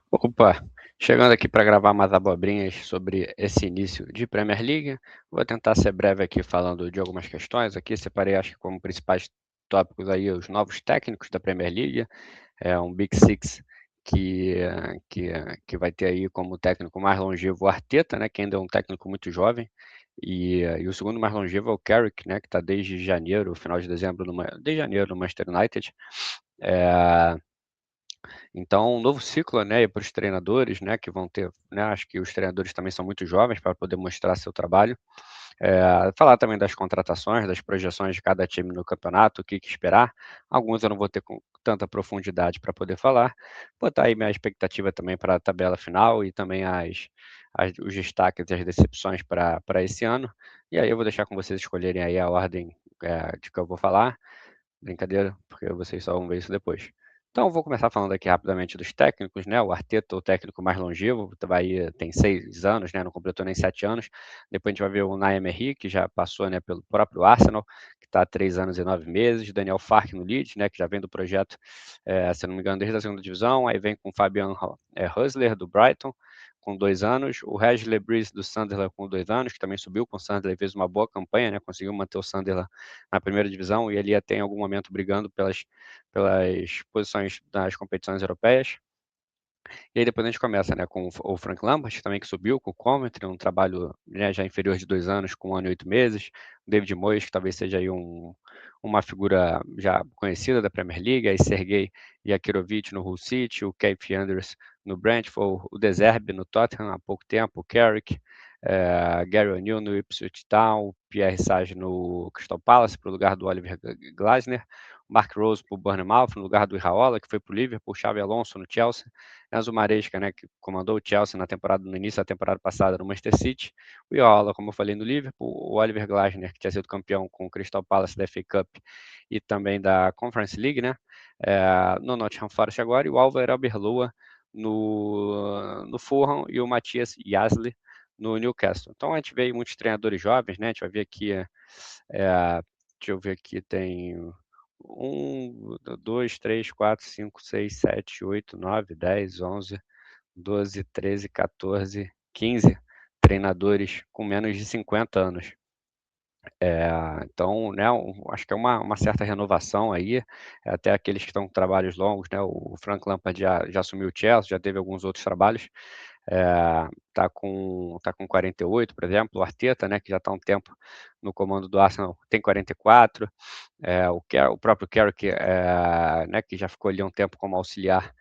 Opa, chegando aqui para gravar mais abobrinhas sobre esse início de Premier League. Vou tentar ser breve aqui falando de algumas questões. Aqui separei, acho que como principais tópicos aí os novos técnicos da Premier League. É um Big Six que vai ter aí como técnico mais longevo o Arteta, né, que ainda é um técnico muito jovem. E o segundo mais longevo é o Carrick, né, que está desde janeiro, final de dezembro, desde janeiro no Manchester United. É, então, um novo ciclo, né, para os treinadores, né, que vão ter, né, acho que os treinadores também são muito jovens para poder mostrar seu trabalho. Falar também das contratações, das projeções de cada time no campeonato, o que esperar. Alguns eu não vou ter com tanta profundidade para poder falar. Botar aí minha expectativa também para a tabela final e também os destaques e as decepções para esse ano. E aí eu vou deixar com vocês escolherem aí a ordem de que eu vou falar. Brincadeira, porque vocês só vão ver isso depois. Então, eu vou começar falando aqui rapidamente dos técnicos, né? O Arteta, o técnico mais longevo, tem 6 anos, né? Não completou nem 7 anos. Depois a gente vai ver o Unai Emery, que já passou, né, pelo próprio Arsenal, que está há 3 anos e 9 meses. Daniel Farke no Leeds, né, que já vem do projeto, se não me engano, desde a segunda divisão. Aí vem com o Fabian Husler, do Brighton, com 2 anos. O Reg Lebris, do Sunderland, com 2 anos, que também subiu com o Sunderland e fez uma boa campanha, né? Conseguiu manter o Sunderland na primeira divisão e ele ia ter em algum momento brigando pelas posições das competições europeias. E aí depois a gente começa, né, com o Frank Lampard, também que subiu com o Coventry, um trabalho, né, já inferior de 2 anos, com 1 ano e 8 meses. O David Moyes, que talvez seja aí uma figura já conhecida da Premier League, aí Sergei Yakirovic no Hull City, o Keith Andrews no Brentford, o De Zerbi no Tottenham há pouco tempo, o Carrick, Gary O'Neill no Ipswich Town, Pierre Sage no Crystal Palace, para o lugar do Oliver Glasner, Mark Rose para o Bournemouth, no lugar do Iraola, que foi para o Liverpool, Xabi Alonso no Chelsea, Enzo Maresca, né, que comandou o Chelsea no início da temporada passada no Manchester City, o Iraola, como eu falei, no Liverpool, o Oliver Glasner, que tinha sido campeão com o Crystal Palace da FA Cup e também da Conference League, né, no Nottingham Forest agora, e o Álvaro Arbeloa no Fulham e o Matias Yasley no Newcastle. Então a gente vê aí muitos treinadores jovens, né? A gente vai ver aqui, deixa eu ver aqui, tem 1, 2, 3, 4, 5, 6, 7, 8, 9, 10, 11, 12, 13, 14, 15 treinadores com menos de 50 anos. Então, né, acho que é uma certa renovação aí, até aqueles que estão com trabalhos longos, né? O Frank Lampard já assumiu o Chelsea, já teve alguns outros trabalhos, tá com 48, por exemplo. O Arteta, né, que já está há um tempo no comando do Arsenal, tem 44. O próprio Carrick, né, que já ficou ali há um tempo como auxiliar,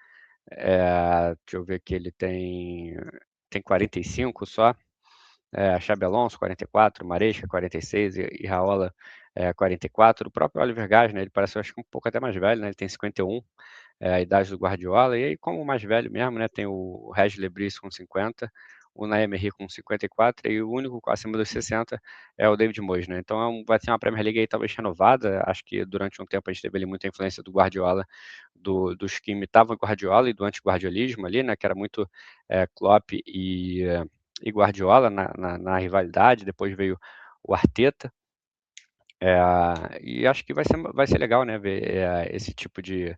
deixa eu ver aqui, ele tem 45 só. Xabi Alonso, 44, Maresca, 46, e Raola, 44. O próprio Oliver Gás, né, ele parece, acho que um pouco até mais velho, né, ele tem 51, a idade do Guardiola. E aí, como o mais velho mesmo, né, tem o Reg Lebris com 50, o Unai Emery com 54, e o único acima dos 60 é o David Moyes, né? Então vai ser uma Premier League aí talvez renovada. Acho que durante um tempo a gente teve ali muita influência do Guardiola, dos que imitavam o Guardiola e do anti-guardiolismo ali, né, que era muito Klopp e Guardiola na rivalidade. Depois veio o Arteta, e acho que vai ser legal, né, ver esse tipo de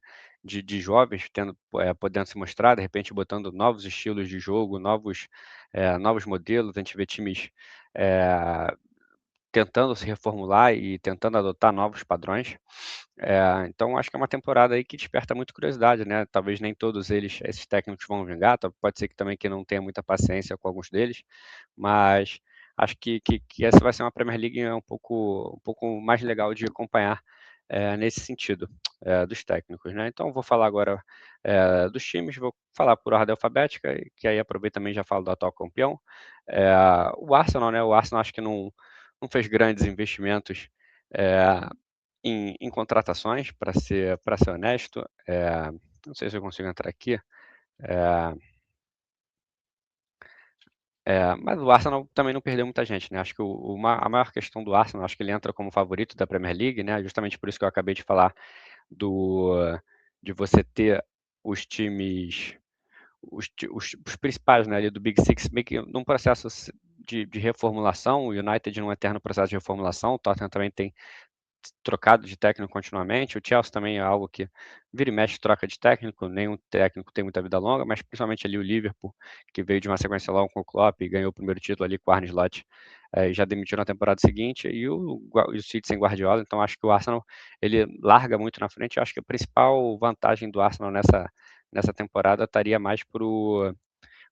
jovens podendo se mostrar, de repente botando novos estilos de jogo, novos modelos. A gente vê times é, tentando se reformular e tentando adotar novos padrões. Então acho que é uma temporada aí que desperta muita curiosidade, né? Talvez nem todos esses técnicos vão vingar, pode ser que também que não tenha muita paciência com alguns deles, mas acho que essa vai ser uma Premier League um pouco mais legal de acompanhar, nesse sentido, dos técnicos, né? Então vou falar agora dos times, vou falar por ordem alfabética, que aí aproveito também e já falo do atual campeão. É, o Arsenal, né? O Arsenal acho que não fez grandes investimentos é, em contratações, para ser honesto. Não sei se eu consigo entrar aqui. É, mas o Arsenal também não perdeu muita gente, né? Acho que a maior questão do Arsenal, acho que ele entra como favorito da Premier League, né? Justamente por isso que eu acabei de falar do, de você ter os times, os principais, né, ali do Big Six, meio que num processo de reformulação. O United num eterno processo de reformulação. O Tottenham também trocado de técnico continuamente. O Chelsea também é algo que vira e mexe, troca de técnico, nenhum técnico tem muita vida longa, mas principalmente ali o Liverpool, que veio de uma sequência longa com o Klopp e ganhou o primeiro título ali com o Arne Slot, já demitiu na temporada seguinte, e o City sem Guardiola. Então acho que o Arsenal ele larga muito na frente. Eu acho que a principal vantagem do Arsenal nessa temporada estaria mais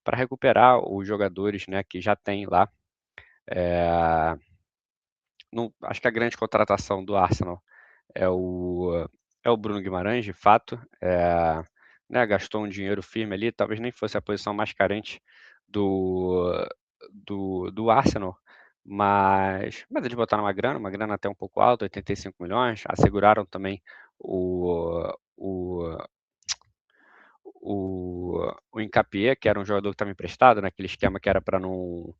para recuperar os jogadores, né, que já tem lá. Acho que a grande contratação do Arsenal é o Bruno Guimarães, de fato. Né, gastou um dinheiro firme ali, talvez nem fosse a posição mais carente do, do Arsenal, mas eles botaram uma grana até um pouco alta, 85 milhões, asseguraram também o, o, o Hincapié, que era um jogador que estava emprestado, naquele esquema que era para não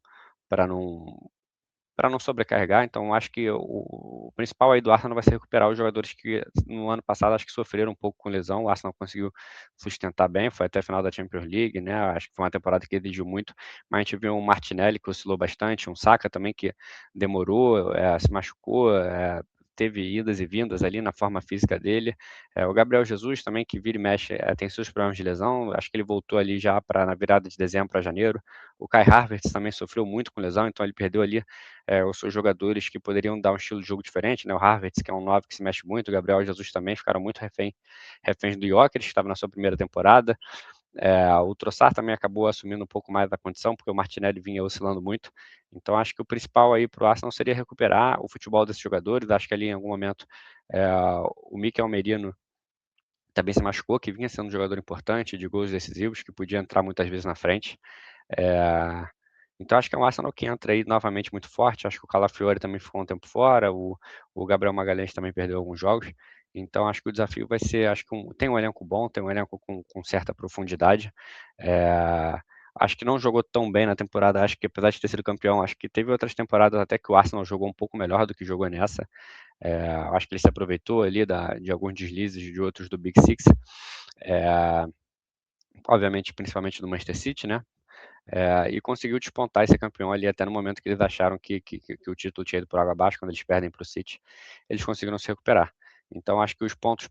para não sobrecarregar. Então, acho que o principal aí do Arsenal vai ser recuperar os jogadores que no ano passado acho que sofreram um pouco com lesão. O Arsenal conseguiu sustentar bem, foi até a final da Champions League, né? Acho que foi uma temporada que exigiu muito, mas a gente viu um Martinelli que oscilou bastante, um Saka também que demorou, se machucou, teve idas e vindas ali na forma física dele. O Gabriel Jesus também, que vira e mexe, tem seus problemas de lesão. Acho que ele voltou ali já na virada de dezembro para janeiro. O Kai Havertz também sofreu muito com lesão, então ele perdeu ali os seus jogadores que poderiam dar um estilo de jogo diferente, né? O Havertz, que é um 9 que se mexe muito, o Gabriel Jesus também ficaram muito reféns do Gyökeres, que estava na sua primeira temporada. O Trossard também acabou assumindo um pouco mais da condição, porque o Martinelli vinha oscilando muito. Então, acho que o principal aí para o Arsenal seria recuperar o futebol desses jogadores. Acho que ali em algum momento o Mikel Merino também se machucou, que vinha sendo um jogador importante, de gols decisivos, que podia entrar muitas vezes na frente. Então acho que é um Arsenal que entra aí novamente muito forte. Acho que o Calafiori também ficou um tempo fora, o Gabriel Magalhães também perdeu alguns jogos. Então acho que o desafio vai ser, acho que tem um elenco bom, tem um elenco com certa profundidade. É, Acho que não jogou tão bem na temporada, acho que apesar de ter sido campeão, acho que teve outras temporadas até que o Arsenal jogou um pouco melhor do que jogou nessa. Acho que ele se aproveitou ali de alguns deslizes de outros do Big Six. É, Obviamente, principalmente do Manchester City, né? E conseguiu despontar e ser campeão ali até no momento que eles acharam que o título tinha ido por água abaixo, quando eles perdem para o City, eles conseguiram se recuperar. Então acho que os pontos,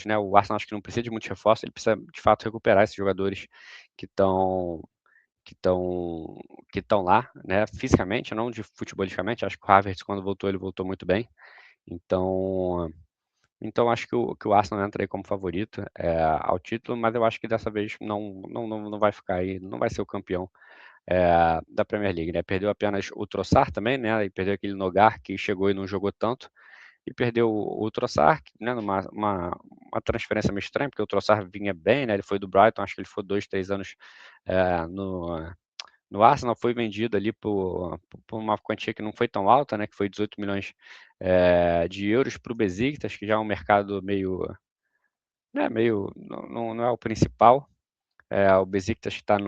né, o Arsenal acho que não precisa de muito reforço, ele precisa de fato recuperar esses jogadores que estão que estão que estão lá, né, fisicamente, não de futebolisticamente. Acho que o Havertz quando voltou ele voltou muito bem. Então acho que o Arsenal entra aí como favorito ao título, mas eu acho que dessa vez não vai ficar aí, não vai ser o campeão da Premier League, né? Perdeu apenas o Trossard também, né? E perdeu aquele Nogar que chegou e não jogou tanto. E perdeu o Trossard, né? Uma transferência meio estranha, porque o Trossard vinha bem, né? Ele foi do Brighton, acho que ele foi 2, 3 anos no Arsenal, foi vendido ali por uma quantia que não foi tão alta, né? Que foi 18 milhões de euros para o Besiktas, que já é um mercado meio não é o principal. O Besiktas está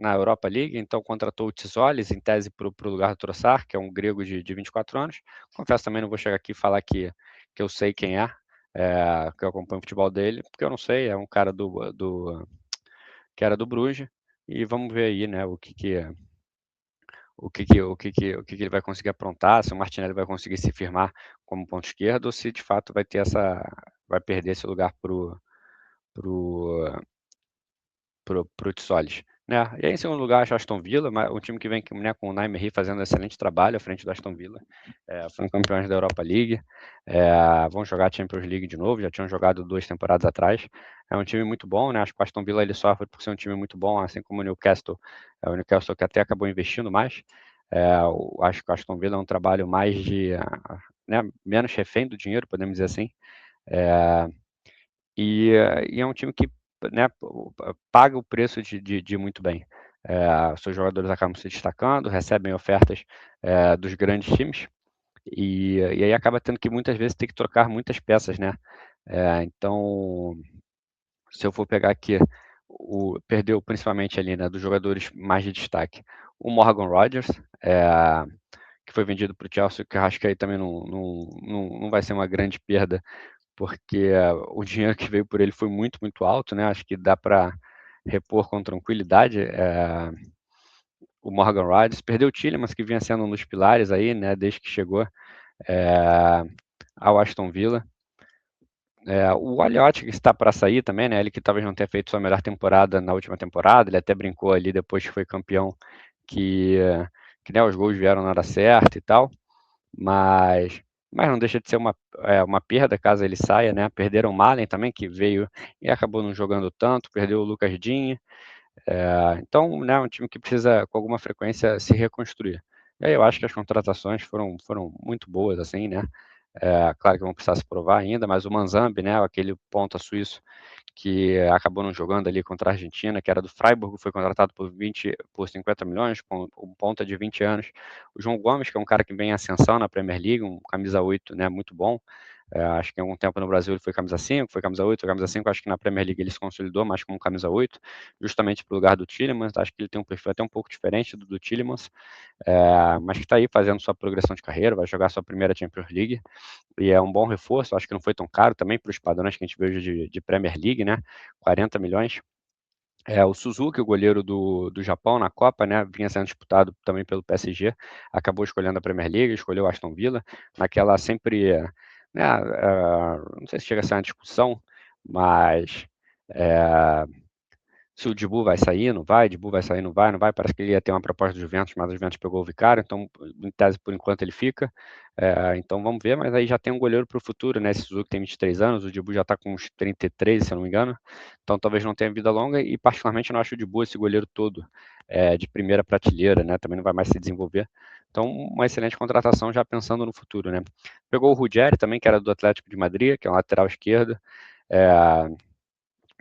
na Europa League, então contratou o Tizolis, em tese, para o lugar do Trossard, que é um grego de 24 anos. Confesso também, não vou chegar aqui e falar que eu sei quem que eu acompanho o futebol dele, porque eu não sei, é um cara que era do Bruges, e vamos ver aí, né, o que ele vai conseguir aprontar, se o Martinelli vai conseguir se firmar como ponto esquerdo, ou se de fato vai perder esse lugar pro, pro Tissoles. Né? E aí, em segundo lugar, acho o Aston Villa, um time que vem, né, com o Naime fazendo um excelente trabalho à frente do Aston Villa. Foram campeões da Europa League, vão jogar a Champions League de novo, já tinham jogado 2 temporadas atrás. É um time muito bom, né? Acho que o Aston Villa ele sofre por ser um time muito bom, assim como o Newcastle. O Newcastle que até acabou investindo mais. Acho que o Aston Villa é um trabalho mais né, menos refém do dinheiro, podemos dizer assim. E é um time que, né, paga o preço de muito bem. Seus jogadores acabam se destacando, recebem ofertas dos grandes times, e aí acaba tendo que muitas vezes ter que trocar muitas peças, né? Então, se eu for pegar aqui, perdeu principalmente ali, né, dos jogadores mais de destaque, o Morgan Rodgers, que foi vendido para o Chelsea, que eu acho que aí também não vai ser uma grande perda, porque o dinheiro que veio por ele foi muito, muito alto, né? Acho que dá para repor com tranquilidade o Morgan Rodgers. Perdeu o Tielemans, que vinha sendo um dos pilares aí, né? Desde que chegou. ao Aston Villa. O Aliotti que está para sair também, né? Ele que talvez não tenha feito sua melhor temporada na última temporada, ele até brincou ali depois que foi campeão que, que né, os gols vieram na hora certa e tal, mas, mas não deixa de ser uma perda caso ele saia, né? Perderam o Malen também, que veio e acabou não jogando tanto, perdeu o Lucas Digne, então, né, um time que precisa com alguma frequência se reconstruir. E aí eu acho que as contratações foram muito boas, assim, né? Claro que vão precisar se provar ainda, mas o Manzambi, né, aquele ponta suíço que acabou não jogando ali contra a Argentina, que era do Freiburg, foi contratado por 50 milhões, com um ponta de 20 anos. O João Gomes, que é um cara que vem em ascensão na Premier League, um camisa 8, né, muito bom. Acho que em algum tempo no Brasil ele foi camisa 5, foi camisa 8, foi camisa 5, acho que na Premier League ele se consolidou mais como camisa 8, justamente para o lugar do Tielemans. Acho que ele tem um perfil até um pouco diferente do Tielemans, mas que está aí fazendo sua progressão de carreira, vai jogar sua primeira Champions League, e é um bom reforço, acho que não foi tão caro também para os padrões que a gente vê hoje de Premier League, né? 40 milhões. O Suzuki, o goleiro do Japão na Copa, né? Vinha sendo disputado também pelo PSG, acabou escolhendo a Premier League, escolheu o Aston Villa, naquela sempre, né? Não sei se chega a ser uma discussão, mas se o Dibu vai sair, não vai, Dibu vai sair, não vai, não vai. Parece que ele ia ter uma proposta do Juventus, mas o Juventus pegou o Vicário, então, em tese, por enquanto, ele fica. Então, vamos ver, mas aí já tem um goleiro para o futuro, né? Esse Suzuki tem 23 anos, o Dibu já está com uns 33, se eu não me engano. Então, talvez não tenha vida longa e, particularmente, eu não acho o Dibu esse goleiro todo de primeira prateleira, né? Também não vai mais se desenvolver. Então, uma excelente contratação já pensando no futuro, né? Pegou o Ruggeri também, que era do Atlético de Madrid, que é um lateral esquerdo. É,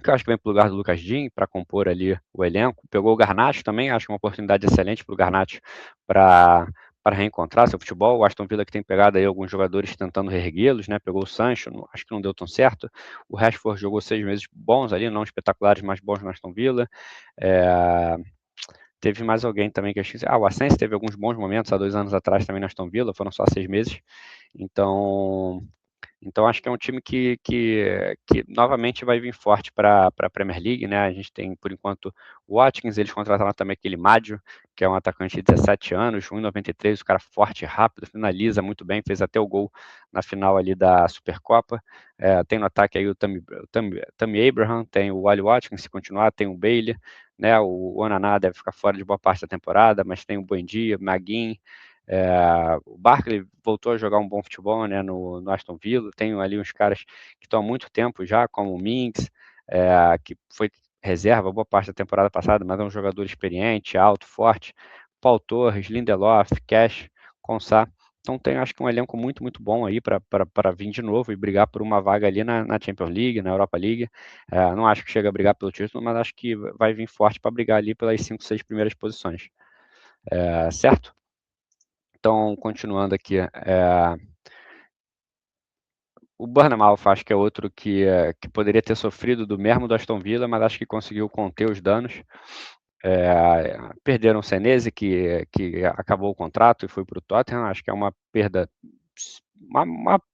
que eu acho que vem para o lugar do Lucas Digne para compor ali o elenco. Pegou o Garnacho também, acho que é uma oportunidade excelente para o Garnacho para reencontrar seu futebol. O Aston Villa que tem pegado aí alguns jogadores tentando reerguê-los, né? Pegou o Sancho, acho que não deu tão certo. O Rashford jogou 6 meses bons ali, não espetaculares, mas bons no Aston Villa. Teve mais alguém também que eu esqueci. O Asensio teve alguns bons momentos há 2 anos atrás também no Aston Villa, foram só 6 meses. Então, acho que é um time que novamente vai vir forte para a Premier League, né? A gente tem, por enquanto, o Watkins, eles contrataram também aquele Madio, que é um atacante de 17 anos, 1,93, o cara forte, rápido, finaliza muito bem, fez até o gol na final ali da Supercopa. Tem no ataque aí o Tammy Abraham, tem o Wally Watkins, se continuar, tem o Bailey, né? O Onaná deve ficar fora de boa parte da temporada, mas tem o Buendia, Maguin, o Barkley voltou a jogar um bom futebol, né, no Aston Villa. Tem ali uns caras que estão há muito tempo já, como o Minks, que foi reserva boa parte da temporada passada, mas é um jogador experiente, alto, forte. Paul Torres, Lindelof, Cash, Konsa. Então tem, acho que um elenco muito, muito bom aí para vir de novo e brigar por uma vaga ali na Champions League, na Europa League. Não acho que chega a brigar pelo título, mas acho que vai vir forte para brigar ali pelas 5, 6 primeiras posições. Certo? Então, continuando aqui, o Bournemouth acho que é outro que poderia ter sofrido do mesmo do Aston Villa, mas acho que conseguiu conter os danos. Perderam o Senesi, que acabou o contrato e foi para o Tottenham. Acho que é uma perda,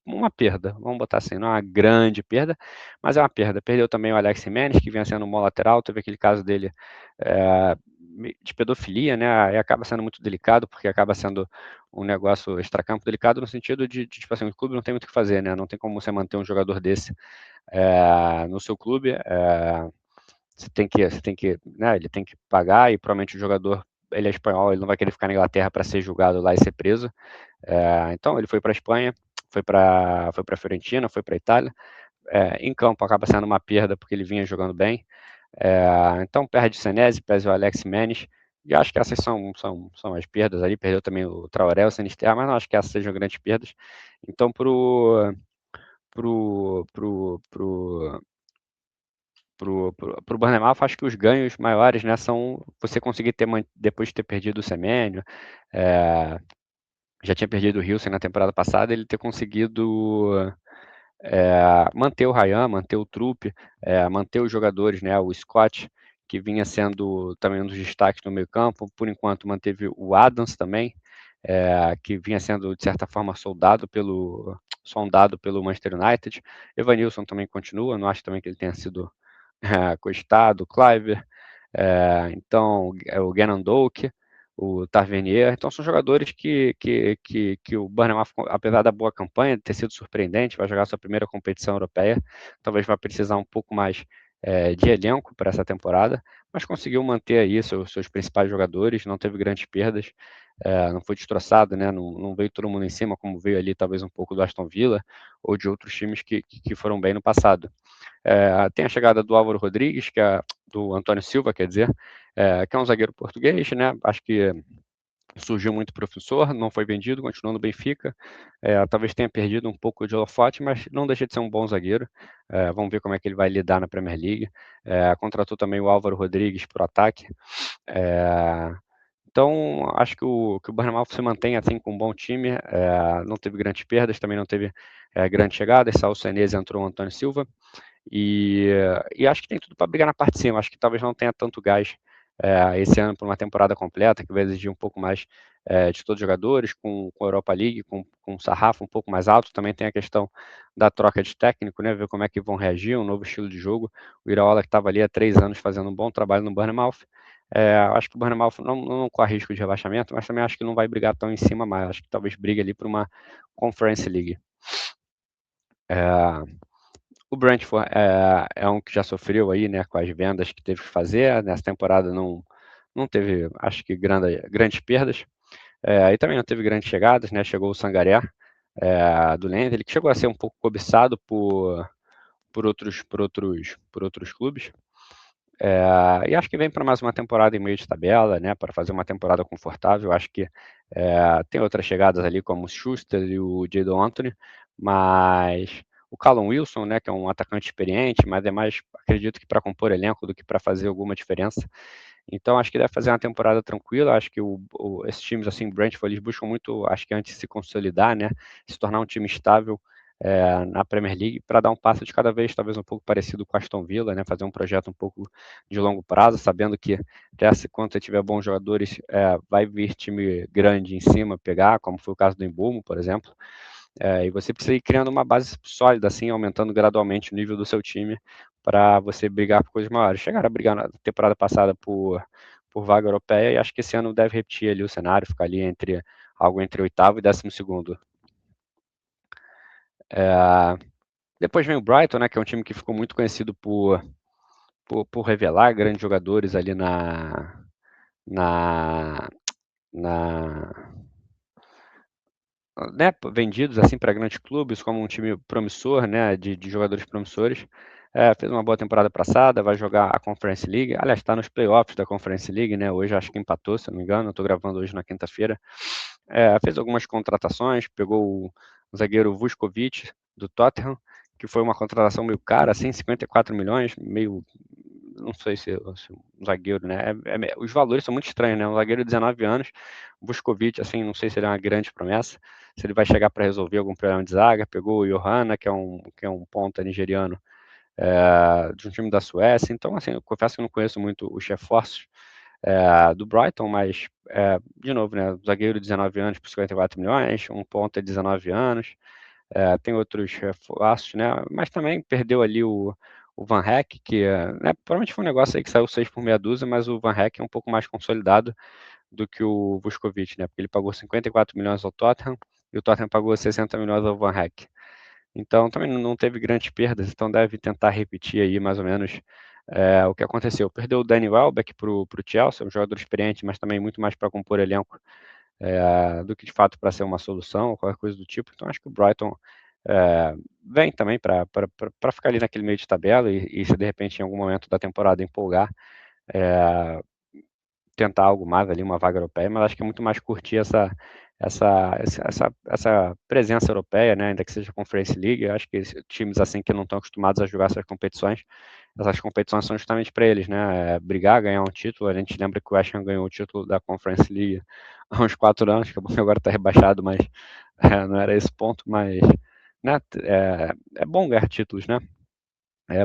uma perda, vamos botar assim, não é uma grande perda, mas é uma perda. Perdeu também o Alex Jimenez, que vinha sendo um bom lateral, teve aquele caso dele de pedofilia, né? E acaba sendo muito delicado, porque acaba sendo um negócio extracampo delicado no sentido de tipo assim, o clube não tem muito o que fazer, né? Não tem como você manter um jogador desse no seu clube. Você tem que, né, ele tem que pagar e provavelmente o jogador, ele é espanhol, ele não vai querer ficar na Inglaterra para ser julgado lá e ser preso. Então ele foi para a Espanha, foi para a Fiorentina, foi para a Itália. Em campo acaba sendo uma perda porque ele vinha jogando bem. Então perde o Senesi, perde o Alex Menes, e acho que essas são as perdas ali. Perdeu também o Traoré, o Sinisterra, mas não acho que essas sejam grandes perdas. Então pro, pro, pro, pro Bournemouth, acho que os ganhos maiores, né, são você conseguir ter, depois de ter perdido o Semenyo, já tinha perdido o Hilsen na temporada passada, ele ter conseguido manter o Ryan, manter o Trupe, manter os jogadores, né, o Scott, que vinha sendo também um dos destaques no meio campo, por enquanto manteve o Adams também, que vinha sendo, de certa forma, sondado pelo Manchester United. Evanilson também continua, não acho também que ele tenha sido cogitado, Clive, então o Gannon Doak, o Tavernier. Então são jogadores que o Bournemouth, apesar da boa campanha, de ter sido surpreendente, vai jogar sua primeira competição europeia, talvez vai precisar um pouco mais de elenco para essa temporada, mas conseguiu manter aí seus principais jogadores, não teve grandes perdas, não foi destroçado, né? Não veio todo mundo em cima, como veio ali talvez um pouco do Aston Villa ou de outros times que foram bem no passado. Tem a chegada do Álvaro Rodrigues, do Antônio Silva, quer dizer, que é um zagueiro português, né? Acho que surgiu muito promissor, não foi vendido, continuou no Benfica. Talvez tenha perdido um pouco de holofote, mas não deixa de ser um bom zagueiro. Vamos ver como é que ele vai lidar na Premier League. Contratou também o Álvaro Rodrigues para o ataque. Então, acho que o Bournemouth se mantém assim com um bom time. Não teve grandes perdas, também não teve grandes chegadas. Saiu o Senese, entrou o Antônio Silva. E acho que tem tudo para brigar na parte de cima. Acho que talvez não tenha tanto gás esse ano para uma temporada completa, que vai exigir um pouco mais de todos os jogadores, com a Europa League, com um sarrafo um pouco mais alto. Também tem a questão da troca de técnico, né? Ver como é que vão reagir, um novo estilo de jogo. O Iraola, que estava ali há 3 anos fazendo um bom trabalho no Bournemouth. Acho que o Bournemouth não corre risco de rebaixamento, mas também acho que não vai brigar tão em cima mais. Acho que talvez brigue ali por uma Conference League. O Brentford é um que já sofreu aí, né, com as vendas que teve que fazer. Nessa temporada não teve, acho que, grandes perdas. Aí também não teve grandes chegadas, né? Chegou o Sangaré do Lens, ele que chegou a ser um pouco cobiçado por outros clubes. E acho que vem para mais uma temporada em meio de tabela, né, para fazer uma temporada confortável. Acho que tem outras chegadas ali, como o Schuster e o Jadon Anthony, mas o Callum Wilson, né, que é um atacante experiente, mas é mais, acredito que para compor elenco do que para fazer alguma diferença. Então, acho que deve fazer uma temporada tranquila. Acho que esses times, assim, Brentford, eles buscam muito, acho que antes de se consolidar, né, se tornar um time estável na Premier League, para dar um passo de cada vez, talvez um pouco parecido com o Aston Villa, né, fazer um projeto um pouco de longo prazo, sabendo que até quando você tiver bons jogadores, vai vir time grande em cima pegar, como foi o caso do Embumo, por exemplo. E você precisa ir criando uma base sólida, assim, aumentando gradualmente o nível do seu time para você brigar por coisas maiores. Chegaram a brigar na temporada passada por vaga europeia e acho que esse ano deve repetir ali o cenário, ficar ali algo entre oitavo e 12º. Depois vem o Brighton, né, que é um time que ficou muito conhecido por revelar grandes jogadores ali na, na né, vendidos assim para grandes clubes, como um time promissor, né, de jogadores promissores. Fez uma boa temporada passada, vai jogar a Conference League. Aliás, está nos playoffs da Conference League, né? Hoje acho que empatou, se não me engano. Estou gravando hoje na quinta-feira. Fez algumas contratações, pegou o zagueiro Vuskovic do Tottenham, que foi uma contratação meio cara, assim, 54 milhões, meio, não sei se um zagueiro, né? Os valores são muito estranhos, né? Um zagueiro de 19 anos, Vuskovic, assim, não sei se ele é uma grande promessa, se ele vai chegar para resolver algum problema de zaga. Pegou o Johanna, que é um ponta nigeriano, de um time da Suécia. Então, assim, eu confesso que eu não conheço muito os reforços do Brighton, mas, de novo, né, zagueiro de 19 anos por 54 milhões, um ponta de 19 anos, tem outros reforços, né, mas também perdeu ali o Van Heck, que né, provavelmente foi um negócio aí que saiu 6 por meia dúzia, mas o Van Heck é um pouco mais consolidado do que o Vuskovic, né, porque ele pagou 54 milhões ao Tottenham e o Tottenham pagou 60 milhões ao Van Heck. Então também não teve grandes perdas, então deve tentar repetir aí mais ou menos o que aconteceu. Perdeu o Danny Welbeck para o Chelsea, um jogador experiente, mas também muito mais para compor elenco do que de fato para ser uma solução ou qualquer coisa do tipo. Então acho que o Brighton vem também para ficar ali naquele meio de tabela e se de repente em algum momento da temporada empolgar, tentar algo mais ali, uma vaga europeia, mas acho que é muito mais curtir essa presença europeia, né, ainda que seja Conference League. Eu acho que times assim que não estão acostumados a jogar essas competições são justamente para eles, né, brigar, ganhar um título. A gente lembra que o West Ham ganhou o título da Conference League há uns 4 anos, que agora está rebaixado, mas não era esse ponto, mas né, é bom ganhar títulos, né?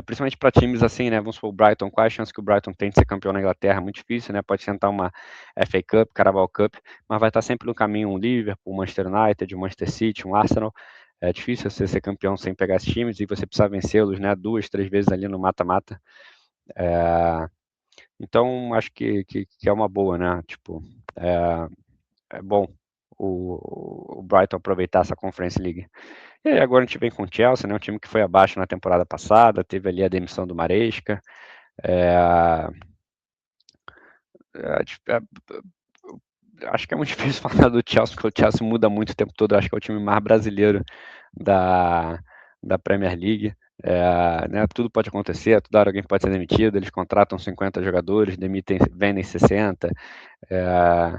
Principalmente para times assim, né? Vamos supor, o Brighton, qual é a chance que o Brighton tem de ser campeão na Inglaterra? Muito difícil, né? Pode tentar uma FA Cup, Carabao Cup, mas vai estar sempre no caminho um Liverpool, um Manchester United, um Manchester City, um Arsenal. É difícil você ser campeão sem pegar esses times e você precisa vencê-los, né? 2, 3 vezes ali no mata-mata. Então, acho que é uma boa, né? Tipo, É bom o Brighton aproveitar essa Conference League. E aí agora a gente vem com o Chelsea, né, um time que foi abaixo na temporada passada, teve ali a demissão do Maresca. É, é, acho que é muito difícil falar do Chelsea, porque o Chelsea muda muito o tempo todo. Acho que é o time mais brasileiro da, da Premier League. Né, tudo pode acontecer, toda hora alguém pode ser demitido. Eles contratam 50 jogadores, demitem, vendem 60. É,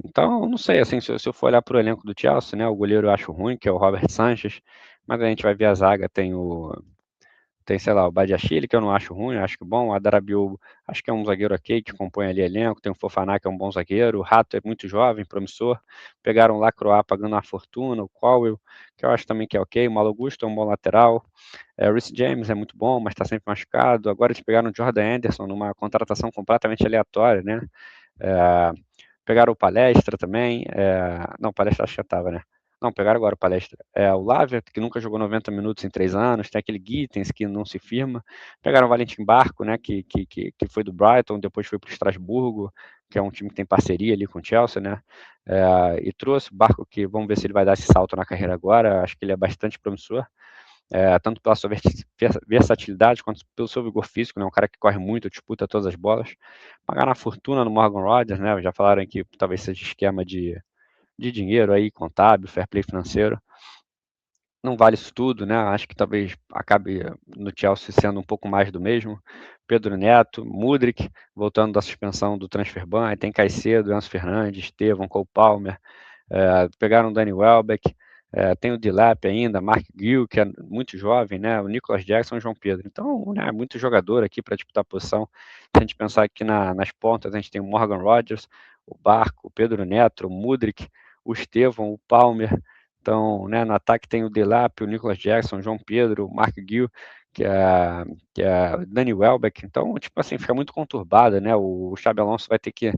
então, não sei, assim, se eu for olhar para o elenco do Chelsea, né, o goleiro eu acho ruim, que é o Robert Sanchez, mas a gente vai ver a zaga, tem, sei lá, o Badiashile, que eu não acho ruim, acho que bom. O Adarabiu, acho que é um zagueiro ok, que compõe ali elenco. Tem o Fofaná, que é um bom zagueiro. O Rato é muito jovem, promissor. Pegaram o Lacroix pagando uma fortuna. O Cowell, que eu acho também que é ok. O Malo Augusto é um bom lateral. O Reece James é muito bom, mas está sempre machucado. Agora eles pegaram o Jordan Anderson numa contratação completamente aleatória, né? É, Pegaram o Palestra também. Não, o Palestra acho que já estava, né? Não, pegaram agora o Palestra. O Lavert, que nunca jogou 90 minutos em 3 anos. Tem aquele Gittens, que não se firma. Pegaram o Valentim Barco, né? Que foi do Brighton, depois foi para o Estrasburgo, que é um time que tem parceria ali com o Chelsea, né? E trouxe o Barco, que vamos ver se ele vai dar esse salto na carreira agora. Acho que ele é bastante promissor. Tanto pela sua versatilidade quanto pelo seu vigor físico, né? Um cara que corre muito, disputa todas as bolas. Pagaram uma fortuna no Morgan Rodgers, né? Já falaram que talvez seja esquema de dinheiro aí, contábil, fair play financeiro. Não vale isso tudo, né? Acho que talvez acabe no Chelsea sendo um pouco mais do mesmo. Pedro Neto, Mudryk, voltando da suspensão do transfer ban, tem Caicedo, Enzo Fernandes, Estevão, Cole Palmer, pegaram o Danny Welbeck, tem o Dilap ainda, Mark Gill, que é muito jovem, né? O Nicholas Jackson e o João Pedro. Então, né, muito jogador aqui para disputar a posição. Se a gente pensar aqui nas pontas, a gente tem o Morgan Rodgers, o Barco, o Pedro Neto, o Mudryk, o Estevão, o Palmer. Então, né, no ataque tem o Delap, o Nicholas Jackson, o João Pedro, o Mark Gill, que é, que é o Danny Welbeck. Então, tipo assim, fica muito conturbado, né? O Xabi Alonso vai ter que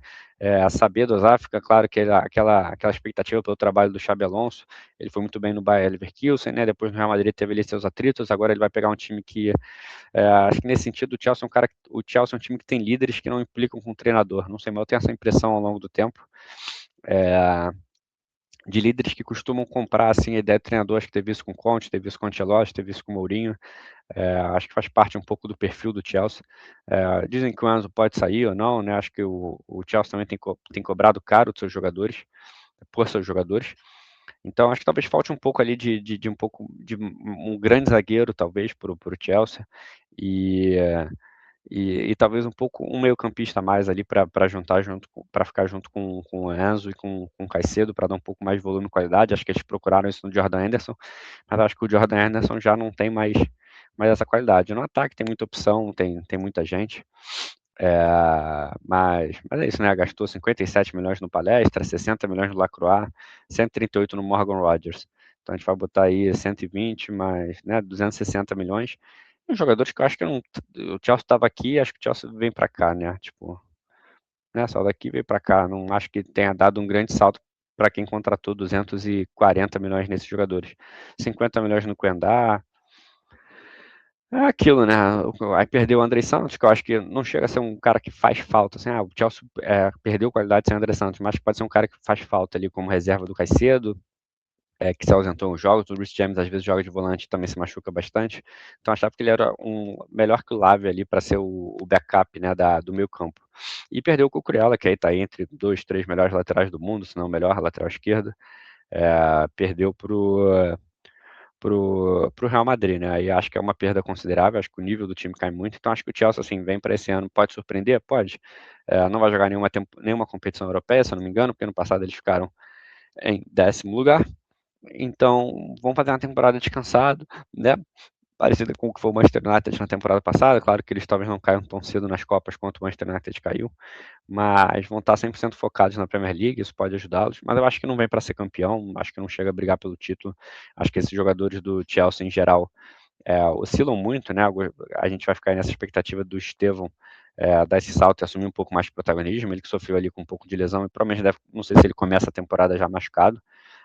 saber dosar. Fica claro que aquela expectativa pelo trabalho do Xabi Alonso. Ele foi muito bem no Bayer Leverkusen, né? Depois no Real Madrid teve ali seus atritos. Agora ele vai pegar um time que, acho que nesse sentido, o Chelsea é um time que tem líderes que não implicam com o treinador. Não sei, mas eu tenho essa impressão ao longo do tempo. De líderes que costumam comprar assim, a ideia do treinador. Acho que teve isso com o Conte, teve isso com o Ancelotti, teve isso com o Mourinho. Acho que faz parte um pouco do perfil do Chelsea. Dizem que o Enzo pode sair ou não, né? Acho que o Chelsea também tem cobrado caro dos seus jogadores, por seus jogadores. Então acho que talvez falte um pouco ali de um pouco de um grande zagueiro, talvez, para o Chelsea. E, e talvez um pouco um meio-campista a mais ali para juntar para ficar junto com o Enzo e com o Caicedo, para dar um pouco mais de volume e qualidade. Acho que eles procuraram isso no Jordan Henderson, mas acho que o Jordan Henderson já não tem mais essa qualidade. No ataque tem muita opção, tem muita gente. Mas é isso, né? Gastou 57 milhões no Palestra, 60 milhões no Lacroix, 138 no Morgan Rodgers. Então a gente vai botar aí 120 mais, né, 260 milhões. E os jogadores que eu acho que não. O Chelsea estava aqui, acho que o Chelsea vem para cá, né? Tipo, né? Só daqui veio para cá. Não acho que tenha dado um grande salto para quem contratou 240 milhões nesses jogadores. 50 milhões no Quendá. É aquilo, né? Aí perdeu o André Santos, que eu acho que não chega a ser um cara que faz falta. Assim, o Chelsea perdeu qualidade sem o André Santos, mas pode ser um cara que faz falta ali como reserva do Caicedo, que se ausentou nos jogos. O Reece James às vezes joga de volante e também se machuca bastante. Então achava que ele era melhor que o Lavia ali para ser o backup, né, do meio campo. E perdeu o Cucurella, que aí está entre 2, 3 melhores laterais do mundo, se não o melhor lateral esquerdo. Perdeu pro Real Madrid, né? Aí acho que é uma perda considerável, acho que o nível do time cai muito, então acho que o Chelsea, assim, vem para esse ano, pode surpreender? Pode. Não vai jogar nenhuma competição europeia, se eu não me engano, porque no passado eles ficaram em 10º lugar, então vão fazer uma temporada descansado, né? Parecida com o que foi o Manchester United na temporada passada, claro que eles talvez não caiam tão cedo nas Copas quanto o Manchester United caiu, mas vão estar 100% focados na Premier League, isso pode ajudá-los, mas eu acho que não vem para ser campeão, acho que não chega a brigar pelo título, acho que esses jogadores do Chelsea em geral oscilam muito, né? A gente vai ficar nessa expectativa do Estevão dar esse salto e assumir um pouco mais de protagonismo, ele que sofreu ali com um pouco de lesão e provavelmente não sei se ele começa a temporada já machucado,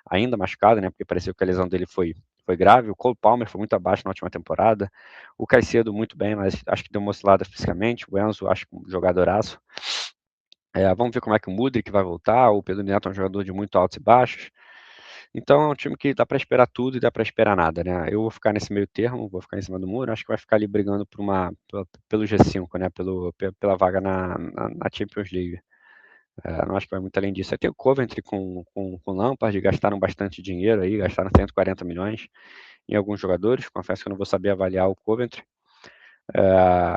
ainda machucado, né? Porque pareceu que a lesão dele foi grave. O Cole Palmer foi muito abaixo na última temporada. O Caicedo muito bem, mas acho que deu uma oscilada fisicamente. O Enzo, acho que um jogadoraço. Vamos ver como é que o Mudryk vai voltar. O Pedro Neto é um jogador de muito altos e baixos. Então é um time que dá para esperar tudo e dá para esperar nada, né? Eu vou ficar nesse meio termo, vou ficar em cima do muro. Acho que vai ficar ali brigando pelo G5, né? Pela vaga na Champions League. Não acho que vai muito além disso. Aí tem o Coventry com o Lampard, gastaram bastante dinheiro aí, gastaram 140 milhões em alguns jogadores. Confesso que eu não vou saber avaliar o Coventry.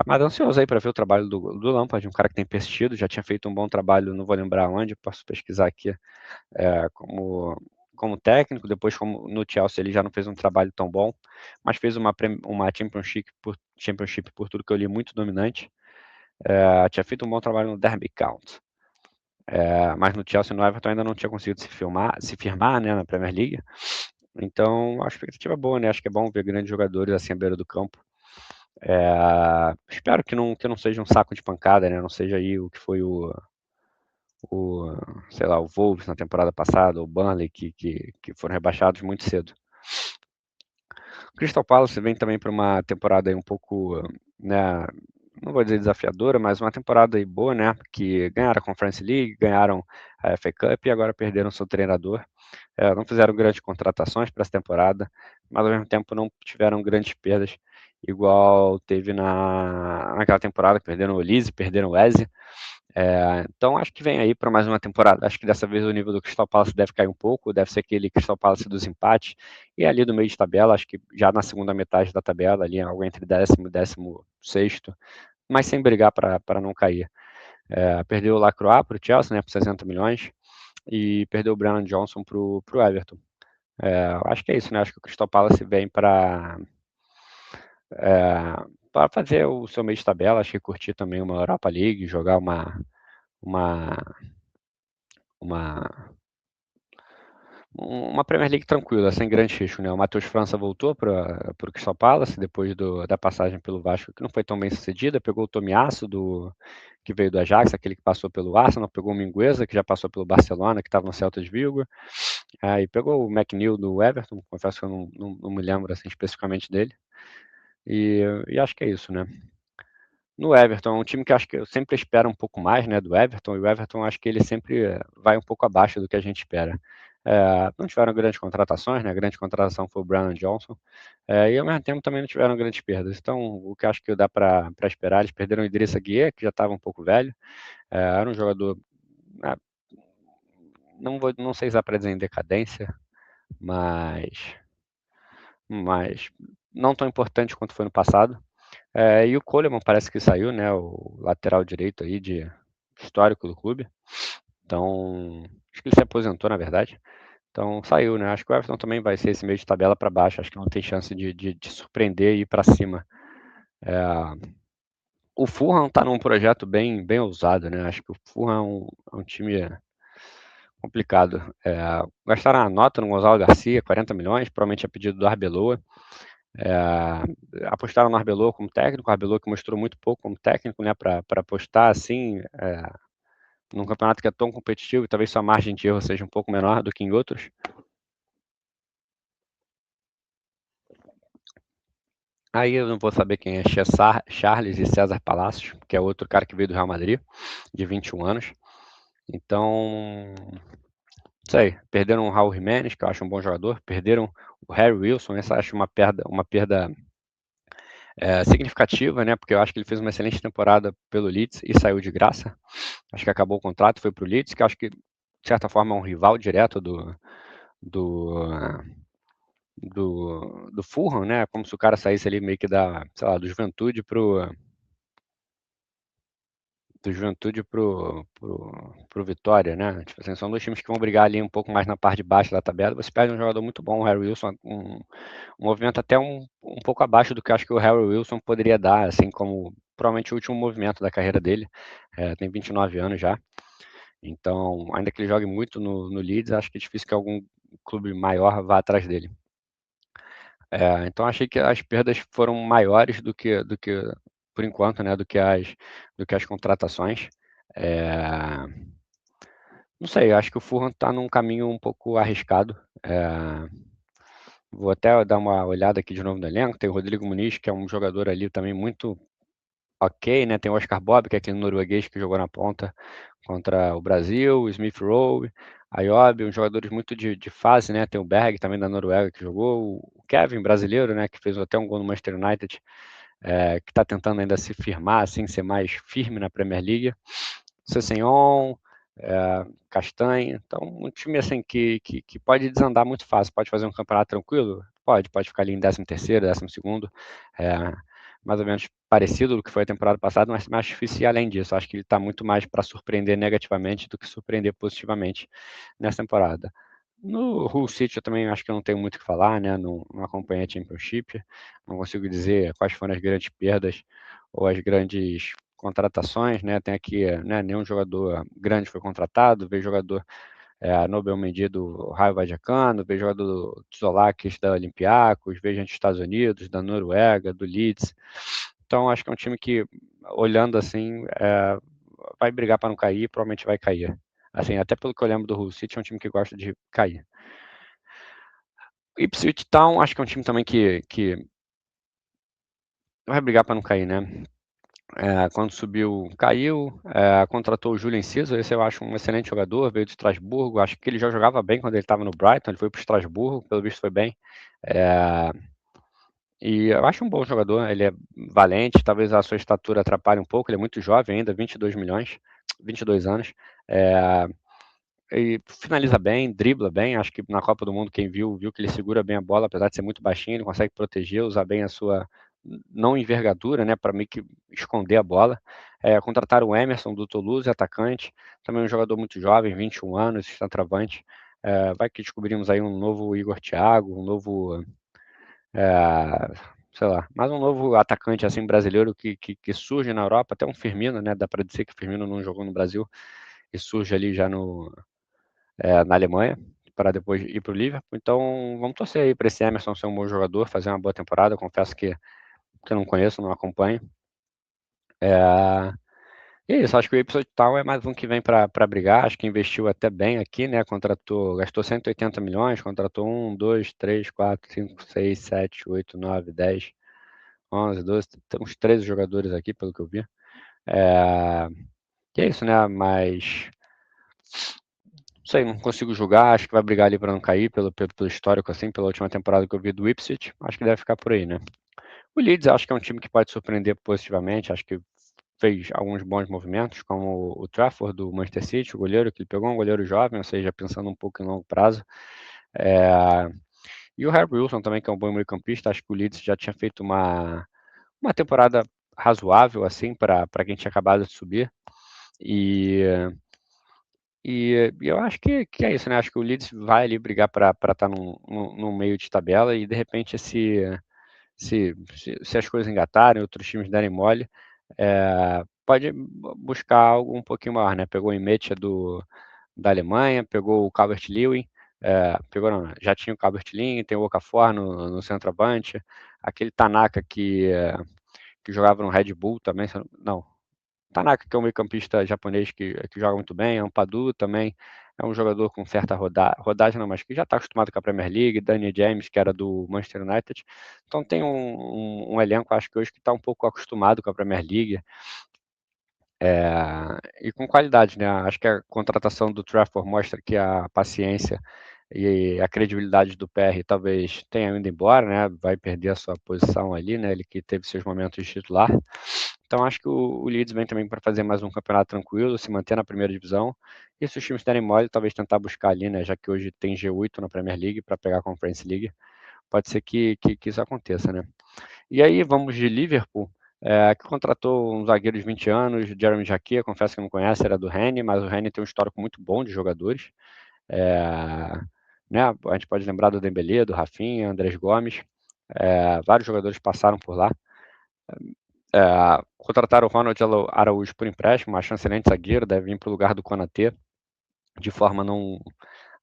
Mas ansioso aí para ver o trabalho do Lampard, um cara que tem persistido, já tinha feito um bom trabalho, não vou lembrar onde, posso pesquisar aqui, como técnico, depois no Chelsea ele já não fez um trabalho tão bom, mas fez uma Championship por tudo que eu li, muito dominante. Tinha feito um bom trabalho no Derby County. Mas no Chelsea e no Everton ainda não tinha conseguido se firmar, né, na Premier League. Então, a expectativa é boa, né? Acho que é bom ver grandes jogadores assim à beira do campo. Espero que não seja um saco de pancada, né? Não seja aí o que foi o sei lá, o Wolves na temporada passada, o Burnley, que foram rebaixados muito cedo. O Crystal Palace vem também para uma temporada aí um pouco, né, não vou dizer desafiadora, mas uma temporada aí boa, né? Que ganharam a Conference League, ganharam a FA Cup e agora perderam seu treinador. Não fizeram grandes contratações para essa temporada, mas ao mesmo tempo não tiveram grandes perdas, igual teve naquela temporada, que perderam o Olise, perderam o Eze. Então acho que vem aí para mais uma temporada. Acho que dessa vez o nível do Crystal Palace deve cair um pouco, deve ser aquele Crystal Palace dos empates, e ali do meio de tabela, acho que já na segunda metade da tabela, ali algo entre 10º e 16º, mas sem brigar para não cair. Perdeu o Lacroix para o Chelsea, né, por 60 milhões, e perdeu o Brennan Johnson para o Everton. Acho que é isso, né? Acho que o Crystal Palace vem para fazer o seu meio de tabela, acho que curtir também uma Europa League, jogar uma, uma, uma Premier League tranquila, sem grande risco, né? O Matheus França voltou para o Crystal Palace depois da passagem pelo Vasco, que não foi tão bem sucedida, pegou o Tomiasso, que veio do Ajax, aquele que passou pelo Arsenal, pegou o Mingueza, que já passou pelo Barcelona, que estava no Celta de Vigo, e pegou o McNeil do Everton, confesso que eu não me lembro assim, especificamente dele, e acho que é isso, né? No Everton, é um time que acho que eu sempre espero um pouco mais, né, do Everton, e o Everton acho que ele sempre vai um pouco abaixo do que a gente espera. Não tiveram grandes contratações, né, a grande contratação foi o Brennan Johnson, e ao mesmo tempo também não tiveram grandes perdas. Então, o que acho que dá para esperar, eles perderam o Idrissa Gueye, que já estava um pouco velho, era um jogador, né, não sei se dá para dizer em decadência, mas, mas não tão importante quanto foi no passado. E o Coleman parece que saiu, né? O lateral direito aí de histórico do clube. Então, acho que ele se aposentou, na verdade. Então, saiu, né? Acho que o Everton também vai ser esse meio de tabela para baixo. Acho que não tem chance de surpreender e ir para cima. O Fulham está num projeto bem ousado, né? Acho que o Fulham é um time complicado. Gastaram a nota no Gonzalo Garcia, 40 milhões, provavelmente a pedido do Arbeloa. Apostaram no Arbeloa como técnico, o Arbeloa que mostrou muito pouco como técnico, né, para apostar assim, num campeonato que é tão competitivo e talvez sua margem de erro seja um pouco menor do que em outros. Aí eu não vou saber quem é Charles e César Palacios, que é outro cara que veio do Real Madrid, de 21 anos. Então, não sei, perderam o Raul Jiménez, que eu acho um bom jogador, perderam o Harry Wilson, essa eu acho uma perda significativa, né? Porque eu acho que ele fez uma excelente temporada pelo Leeds e saiu de graça. Acho que acabou o contrato, foi para o Leeds, que acho que, de certa forma, é um rival direto do, do Fulham, né? Como se o cara saísse ali meio que sei lá, do Juventude pro Vitória, né? Tipo assim, são dois times que vão brigar ali um pouco mais na parte de baixo da tabela. Você perde um jogador muito bom, o Harry Wilson, um movimento até um pouco abaixo do que eu acho que o Harry Wilson poderia dar, assim como provavelmente o último movimento da carreira dele. Tem 29 anos já. Então, ainda que ele jogue muito no Leeds, acho que é difícil que algum clube maior vá atrás dele. Então, achei que as perdas foram maiores do que por enquanto, né, do que as contratações. É, não sei, acho que o Fulham está num caminho um pouco arriscado. Vou até dar uma olhada aqui de novo no elenco. Tem o Rodrigo Muniz, que é um jogador ali também muito ok, né? Tem o Oscar Bob, que é aquele norueguês que jogou na ponta contra o Brasil, o Smith Rowe, Ayob, uns jogadores muito de fase, né? Tem o Berg também da Noruega que jogou, o Kevin, brasileiro, né? Que fez até um gol no Manchester United, que está tentando ainda se firmar, assim, ser mais firme na Premier League. Sessegnon, Castanha, então um time assim que pode desandar muito fácil, pode fazer um campeonato tranquilo? Pode ficar ali em 13º, 12º, mais ou menos parecido do que foi a temporada passada, mas mais difícil ir além disso. Acho que ele está muito mais para surpreender negativamente do que surpreender positivamente nessa temporada. No Hull City eu também acho que eu não tenho muito o que falar, né? Não acompanhei a Championship, não consigo dizer quais foram as grandes perdas ou as grandes contratações, né? Tem aqui, né, nenhum jogador grande foi contratado, veio jogador Nobel Mendy do Raio Vallecano, veio jogador do Tzolakis da Olympiacos, veio gente dos Estados Unidos, da Noruega, do Leeds. Então acho que é um time que, olhando assim, vai brigar para não cair, provavelmente vai cair. Assim, até pelo que eu lembro do Hull City, é um time que gosta de cair. Ipswich Town, acho que é um time também que vai brigar para não cair, né? Quando subiu, caiu, contratou o Julian Cesar, esse eu acho um excelente jogador, veio de Estrasburgo, acho que ele já jogava bem quando ele estava no Brighton, ele foi para o Estrasburgo, pelo visto foi bem, e eu acho um bom jogador, ele é valente, talvez a sua estatura atrapalhe um pouco, ele é muito jovem ainda, 22 milhões, 22 anos, e finaliza bem, dribla bem, acho que na Copa do Mundo quem viu que ele segura bem a bola, apesar de ser muito baixinho, ele consegue proteger, usar bem a sua não envergadura, né, para meio que esconder a bola. Contrataram o Emerson do Toulouse, atacante, também um jogador muito jovem, 21 anos, centroavante. Vai que descobrimos aí um novo Igor Thiago, um novo, sei lá, mais um novo atacante assim brasileiro que surge na Europa, até um Firmino, né, dá para dizer que o Firmino não jogou no Brasil e surge ali já na Alemanha, para depois ir para o Liverpool. Então, vamos torcer aí para esse Emerson ser um bom jogador, fazer uma boa temporada. Confesso que eu não conheço, não acompanho. E é isso, acho que o Ipswich Town é mais um que vem para brigar. Acho que investiu até bem aqui, né? Gastou 180 milhões, contratou 1, 2, 3, 4, 5, 6, 7, 8, 9, 10, 11, 12, tem uns 13 jogadores aqui, pelo que eu vi. E é isso, né? Mas não sei, não consigo julgar, acho que vai brigar ali para não cair, pelo histórico, assim, pela última temporada que eu vi do Ipswich, acho que deve ficar por aí, né? O Leeds acho que é um time que pode surpreender positivamente, acho que fez alguns bons movimentos, como o Trafford do Manchester City, o goleiro, que ele pegou um goleiro jovem, ou seja, pensando um pouco em longo prazo. E o Harry Wilson também, que é um bom meio-campista, acho que o Leeds já tinha feito uma temporada razoável, assim, para quem tinha acabado de subir. E eu acho que é isso, né? Acho que o Leeds vai ali brigar para estar num meio de tabela e de repente se as coisas engatarem, outros times derem mole, pode buscar algo um pouquinho maior, né? Pegou o Imetia da Alemanha, pegou o Calvert-Lewin, pegou não, já tinha o Calvert-Lewin, tem o Okafor no centroavante, aquele Tanaka que jogava no Red Bull também, não, Tanaka, que é um meio-campista japonês que joga muito bem, Ampadu também é um jogador com certa rodagem, não, mas que já está acostumado com a Premier League, Danny James, que era do Manchester United. Então tem um elenco, acho que hoje, que está um pouco acostumado com a Premier League e com qualidade, né? Acho que a contratação do Trafford mostra que a paciência e a credibilidade do PR talvez tenha ido embora, né? Vai perder a sua posição ali, né? Ele que teve seus momentos de titular. Então acho que o Leeds vem também para fazer mais um campeonato tranquilo, se manter na primeira divisão. E se os times derem mole, talvez tentar buscar ali, né? Já que hoje tem G8 na Premier League para pegar a Conference League, pode ser que isso aconteça, né? E aí vamos de Liverpool, que contratou um zagueiro de 20 anos, Jeremy Jacquet, confesso que não conhece, era do Rennes, mas o Rennes tem um histórico muito bom de jogadores. Né? A gente pode lembrar do Dembélé, do Rafinha, Andrés Gomes, vários jogadores passaram por lá. Contrataram o Ronald Araújo por empréstimo, uma excelente zagueiro, deve vir para o lugar do Konaté, de forma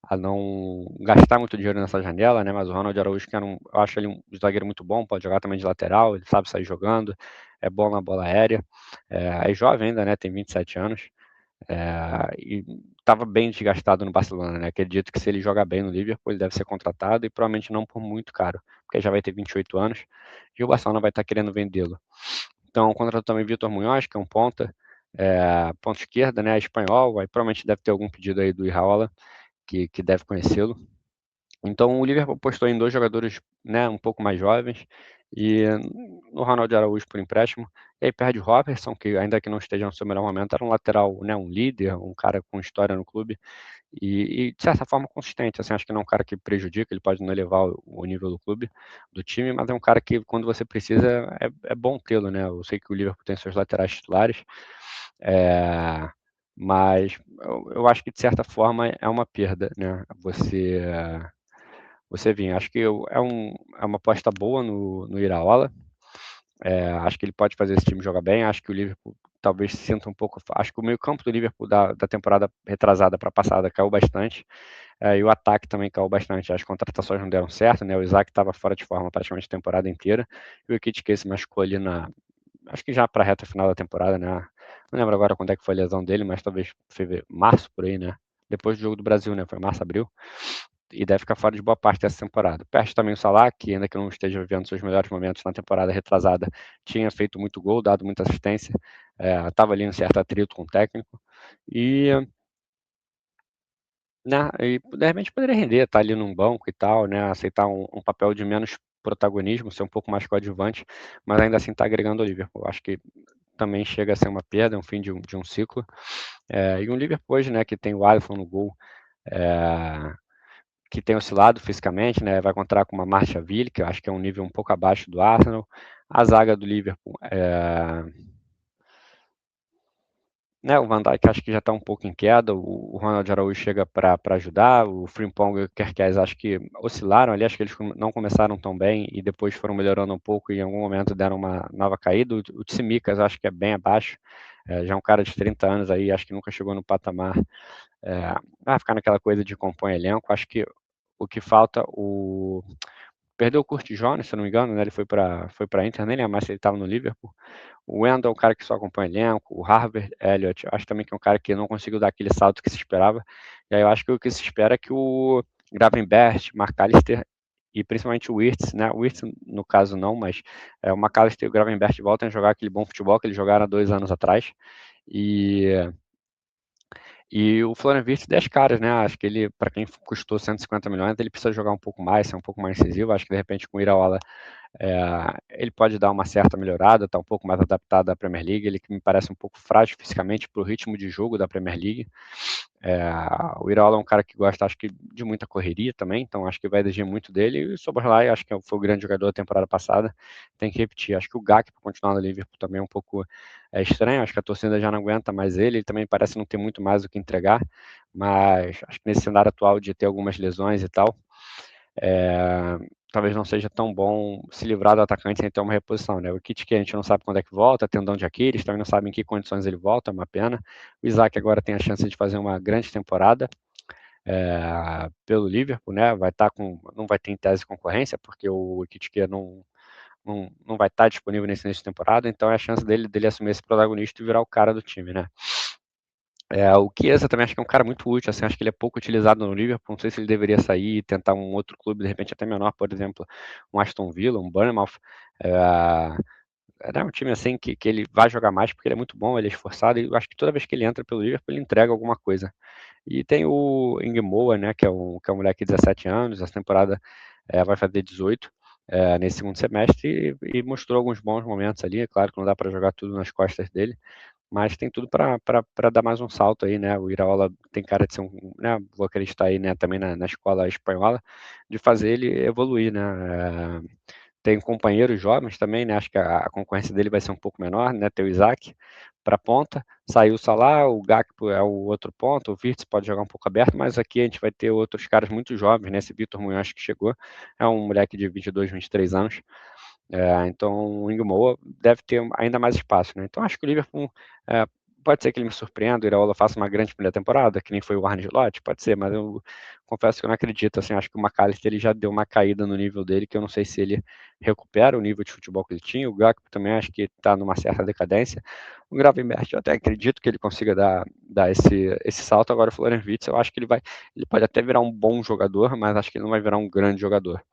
a não gastar muito dinheiro nessa janela, né? Mas o Ronald Araújo, que eu acho ele um zagueiro muito bom, pode jogar também de lateral, ele sabe sair jogando, é bom na bola aérea, é jovem ainda, né? Tem 27 anos, e estava bem desgastado no Barcelona, né? Acredito que se ele jogar bem no Liverpool, ele deve ser contratado e provavelmente não por muito caro, porque já vai ter 28 anos e o Barcelona vai estar querendo vendê-lo Então, contratou também Vitor Munhoz, que é um ponta esquerda, né, espanhol, aí provavelmente deve ter algum pedido aí do Iraola, que deve conhecê-lo. Então, o Liverpool apostou em 2 jogadores, né, um pouco mais jovens, e no Ronald Araújo por empréstimo, e aí perde o Robertson, que ainda que não esteja no seu melhor momento, era um lateral, né, um líder, um cara com história no clube, e de certa forma consistente, assim, acho que não é um cara que prejudica, ele pode não elevar o nível do clube, do time, mas é um cara que quando você precisa é bom tê-lo, né? Eu sei que o Liverpool tem seus laterais titulares, é, mas eu acho que de certa forma é uma perda, né? Você vir, acho que é uma aposta boa no Iraola, acho que ele pode fazer esse time jogar bem. Acho que o Liverpool talvez se sinta um pouco. Acho que o meio-campo do Liverpool da temporada retrasada para passada caiu bastante. E o ataque também caiu bastante. As contratações não deram certo, né? O Isaac estava fora de forma praticamente a temporada inteira. E o Ekitike se machucou ali acho que já para a reta final da temporada, né? Não lembro agora quando é que foi a lesão dele, mas talvez fevereiro, março por aí, né? Depois do jogo do Brasil, né? Foi março, abril e deve ficar fora de boa parte dessa temporada. Perde também o Salah, que ainda que não esteja vivendo seus melhores momentos na temporada retrasada, tinha feito muito gol, dado muita assistência, estava ali em certo atrito com o técnico, e, né, e de repente poderia render, estar ali num banco e tal, né, aceitar um papel de menos protagonismo, ser um pouco mais coadjuvante, mas ainda assim está agregando o Liverpool. Acho que também chega a ser uma perda, um fim de um ciclo. E um Liverpool hoje, né, que tem o Alisson no gol, é, que tem oscilado fisicamente, né? Vai contar com uma Marchaville, que eu acho que é um nível um pouco abaixo do Arsenal. A zaga do Liverpool, né, o Van Dijk acho que já está um pouco em queda, o Ronald Araújo chega para ajudar, o Frimpong e o Kerkez acho que oscilaram ali, acho que eles não começaram tão bem e depois foram melhorando um pouco e em algum momento deram uma nova caída. O Tsimikas acho que é bem abaixo, já é um cara de 30 anos aí, acho que nunca chegou no patamar, vai ficar naquela coisa de compõe elenco, acho que o que falta, perdeu o Curtis Jones, se eu não me engano, né? Ele foi para Inter, nem lembro mais se ele estava no Liverpool. O Wendell é um cara que só acompanha elenco. O Harvard Elliott, acho também que é um cara que não conseguiu dar aquele salto que se esperava. E aí eu acho que o que se espera é que o Gravenberch, McAllister e principalmente o Wirtz, né? O Wirtz, no caso, não, mas o McAllister e o Gravenberch voltam a jogar aquele bom futebol que eles jogaram há 2 anos atrás. E o Florian Wirtz 10 caras, né? Acho que ele, para quem custou 150 milhões, ele precisa jogar um pouco mais, ser um pouco mais incisivo. Acho que de repente com o Iraola ele pode dar uma certa melhorada, está um pouco mais adaptado à Premier League. Ele que me parece um pouco frágil fisicamente para o ritmo de jogo da Premier League. O Iraola é um cara que gosta, acho que, de muita correria também, então acho que vai exigir muito dele. E o Szoboszlai, acho que foi o grande jogador da temporada passada, tem que repetir. Acho que o Gak, para continuar no Liverpool, também é um pouco estranho, acho que a torcida já não aguenta mais ele também parece não ter muito mais o que entregar, mas acho que nesse cenário atual de ter algumas lesões e tal, talvez não seja tão bom se livrar do atacante sem ter uma reposição, né? O Kit que a gente não sabe quando é que volta, tendão de Aquiles, também não sabe em que condições ele volta, é uma pena. O Isaac agora tem a chance de fazer uma grande temporada pelo Liverpool, né? Não vai ter em tese concorrência, porque o Kit não vai estar disponível nesse início de temporada, então é a chance dele assumir esse protagonista e virar o cara do time, né? O Chiesa também acho que é um cara muito útil, assim, acho que ele é pouco utilizado no Liverpool, não sei se ele deveria sair e tentar um outro clube, de repente até menor, por exemplo, um Aston Villa, um Bournemouth, é um time assim que ele vai jogar mais porque ele é muito bom, ele é esforçado, e eu acho que toda vez que ele entra pelo Liverpool, ele entrega alguma coisa. E tem o Ingmoa, né, que é um moleque de 17 anos, essa temporada vai fazer 18, nesse segundo semestre, e mostrou alguns bons momentos ali, é claro que não dá para jogar tudo nas costas dele, mas tem tudo para dar mais um salto aí, né? O Iraola tem cara de ser né? Vou acreditar aí, né? Também na escola espanhola, de fazer ele evoluir, né? Tem companheiros jovens também, né? Acho que a concorrência dele vai ser um pouco menor, né? Tem o Isaac para ponta, saiu o Salah, o Gakpo é o outro ponto, o Wirtz pode jogar um pouco aberto, mas aqui a gente vai ter outros caras muito jovens, né? Esse Vitor Munhoz que chegou, é um moleque de 22, 23 anos, então o Ingmoa deve ter ainda mais espaço, né? Então acho que o Liverpool pode ser que ele me surpreenda, o Iraola faça uma grande primeira temporada, que nem foi o Arne Slot, pode ser, mas eu confesso que eu não acredito, assim, acho que o McAllister ele já deu uma caída no nível dele, que eu não sei se ele recupera o nível de futebol que ele tinha, o Gakpo também acho que está numa certa decadência, o Gravenberch eu até acredito que ele consiga dar esse salto, agora o Florian Wirtz eu acho que ele pode até virar um bom jogador, mas acho que ele não vai virar um grande jogador.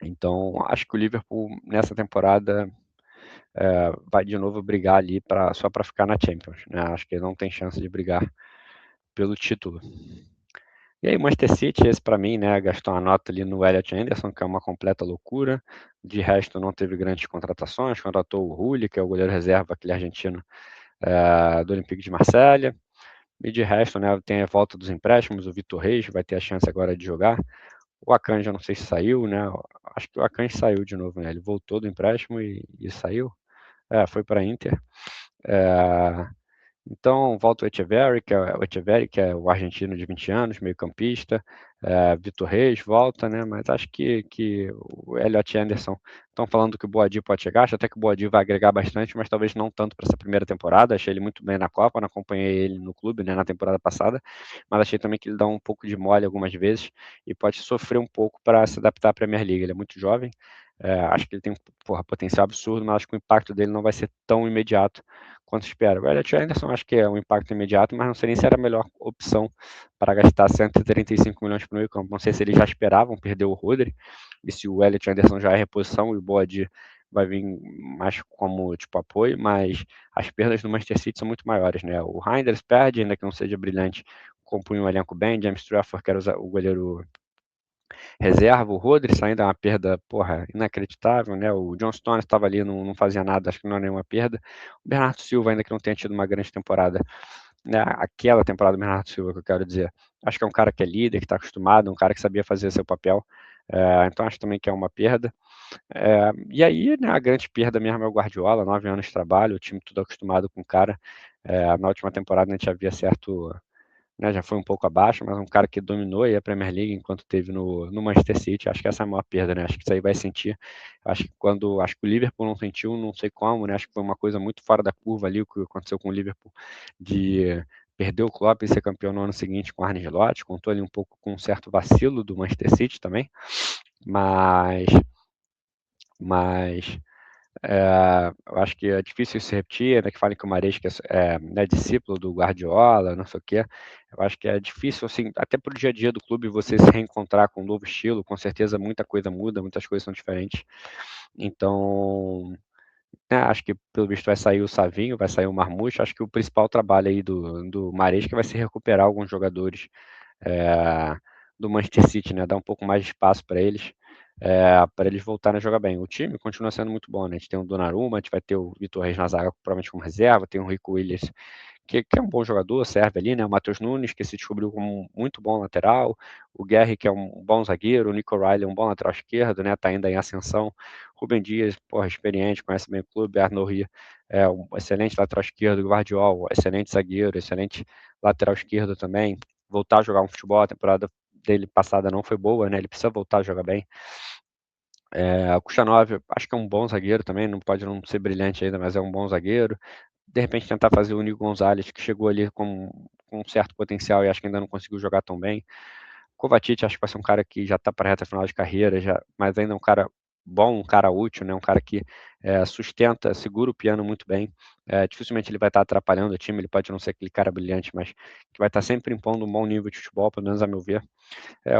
Então, acho que o Liverpool nessa temporada vai de novo brigar ali só para ficar na Champions, né? Acho que ele não tem chance de brigar pelo título. E aí, Manchester City, esse para mim, né, gastou uma nota ali no Elliot Anderson, que é uma completa loucura. De resto, não teve grandes contratações. Contratou o Rulli, que é o goleiro reserva, aquele argentino do Olympique de Marselha. E de resto, né, tem a volta dos empréstimos. O Vitor Reis vai ter a chance agora de jogar. O Akanji, eu não sei se saiu, né? Acho que o Akanji saiu de novo, né? Ele voltou do empréstimo e saiu. Foi para a Inter. É, então, volta o Echeverri, que é o argentino de 20 anos, meio-campista. Vitor Reis volta, né? Mas acho que o Elliot Anderson, estão falando que o Boadi pode chegar. Acho até que o Boadi vai agregar bastante, mas talvez não tanto para essa primeira temporada. Achei ele muito bem na Copa, não acompanhei ele no clube, né, na temporada passada. Mas achei também que ele dá um pouco de mole algumas vezes e pode sofrer um pouco para se adaptar à Premier League. Ele é muito jovem. Acho que ele tem potencial absurdo, mas acho que o impacto dele não vai ser tão imediato quanto espera. O Elliot Anderson acho que é um impacto imediato, mas não sei nem se era a melhor opção para gastar 135 milhões para o meio campo. Não sei se eles já esperavam perder o Rodri, e se o Elliot Anderson já é reposição e o Boadi vai vir mais como tipo apoio, mas as perdas do Manchester City são muito maiores, né? O Reinders perde, ainda que não seja brilhante, compunha um elenco bem. James Trafford, que era o goleiro reserva, o Rodri saindo é uma perda, porra, inacreditável, né? O John Stones estava ali, não fazia nada, acho que não é nenhuma perda. O Bernardo Silva, ainda que não tenha tido uma grande temporada, né? Aquela temporada do Bernardo Silva que eu quero dizer. Acho que é um cara que é líder, que está acostumado, um cara que sabia fazer seu papel. Então acho também que é uma perda. E aí, né, a grande perda mesmo é o Guardiola, 9 anos de trabalho, o time tudo acostumado com o cara. Na última temporada a gente havia certo, né, já foi um pouco abaixo, mas um cara que dominou aí a Premier League enquanto teve no Manchester City. Acho que essa é a maior perda, né? Acho que isso aí vai sentir. Acho que o Liverpool não sentiu, não sei como, né? Acho que foi uma coisa muito fora da curva ali o que aconteceu com o Liverpool de perder o Klopp e ser campeão no ano seguinte com o Arne Slot. Contou ali um pouco com um certo vacilo do Manchester City também, mas eu acho que é difícil se repetir, né, que falem que o Maresca né, discípulo do Guardiola, não sei o quê. Eu acho que é difícil, assim, até para o dia a dia do clube, você se reencontrar com um novo estilo. Com certeza muita coisa muda, muitas coisas são diferentes. Então, acho que pelo visto vai sair o Savinho, vai sair o Marmoush. Acho que o principal trabalho aí do Maresca vai ser recuperar alguns jogadores é, do Manchester City, né? Dar um pouco mais de espaço para eles voltarem a jogar bem. O time continua sendo muito bom, né? A gente tem o Donnarumma, a gente vai ter o Vitor Reis na zaga, provavelmente como reserva, tem o Rico Williams, que é um bom jogador, serve ali, né? O Matheus Nunes, que se descobriu como um muito bom lateral, o Guerri, que é um bom zagueiro, o Nico Riley, um bom lateral esquerdo, né? Tá ainda em ascensão. Rubem Dias, porra, experiente, conhece bem o clube. Arnaud Rie, um excelente lateral esquerdo. Guardiola, excelente zagueiro, excelente lateral esquerdo também. Voltar a jogar um futebol, a temporada dele passada não foi boa, né? Ele precisa voltar a jogar bem. O Kustanov, acho que é um bom zagueiro também, não pode não ser brilhante ainda, mas é um bom zagueiro. De repente tentar fazer o Nico Gonzalez, que chegou ali com um certo potencial e acho que ainda não conseguiu jogar tão bem. Kovacic, acho que vai ser um cara que já está para a reta final de carreira, mas ainda é um cara bom, um cara útil, né? Um cara que sustenta, segura o piano muito bem. Dificilmente ele vai estar atrapalhando o time, ele pode não ser aquele cara brilhante, mas que vai estar sempre impondo um bom nível de futebol, pelo menos a meu ver.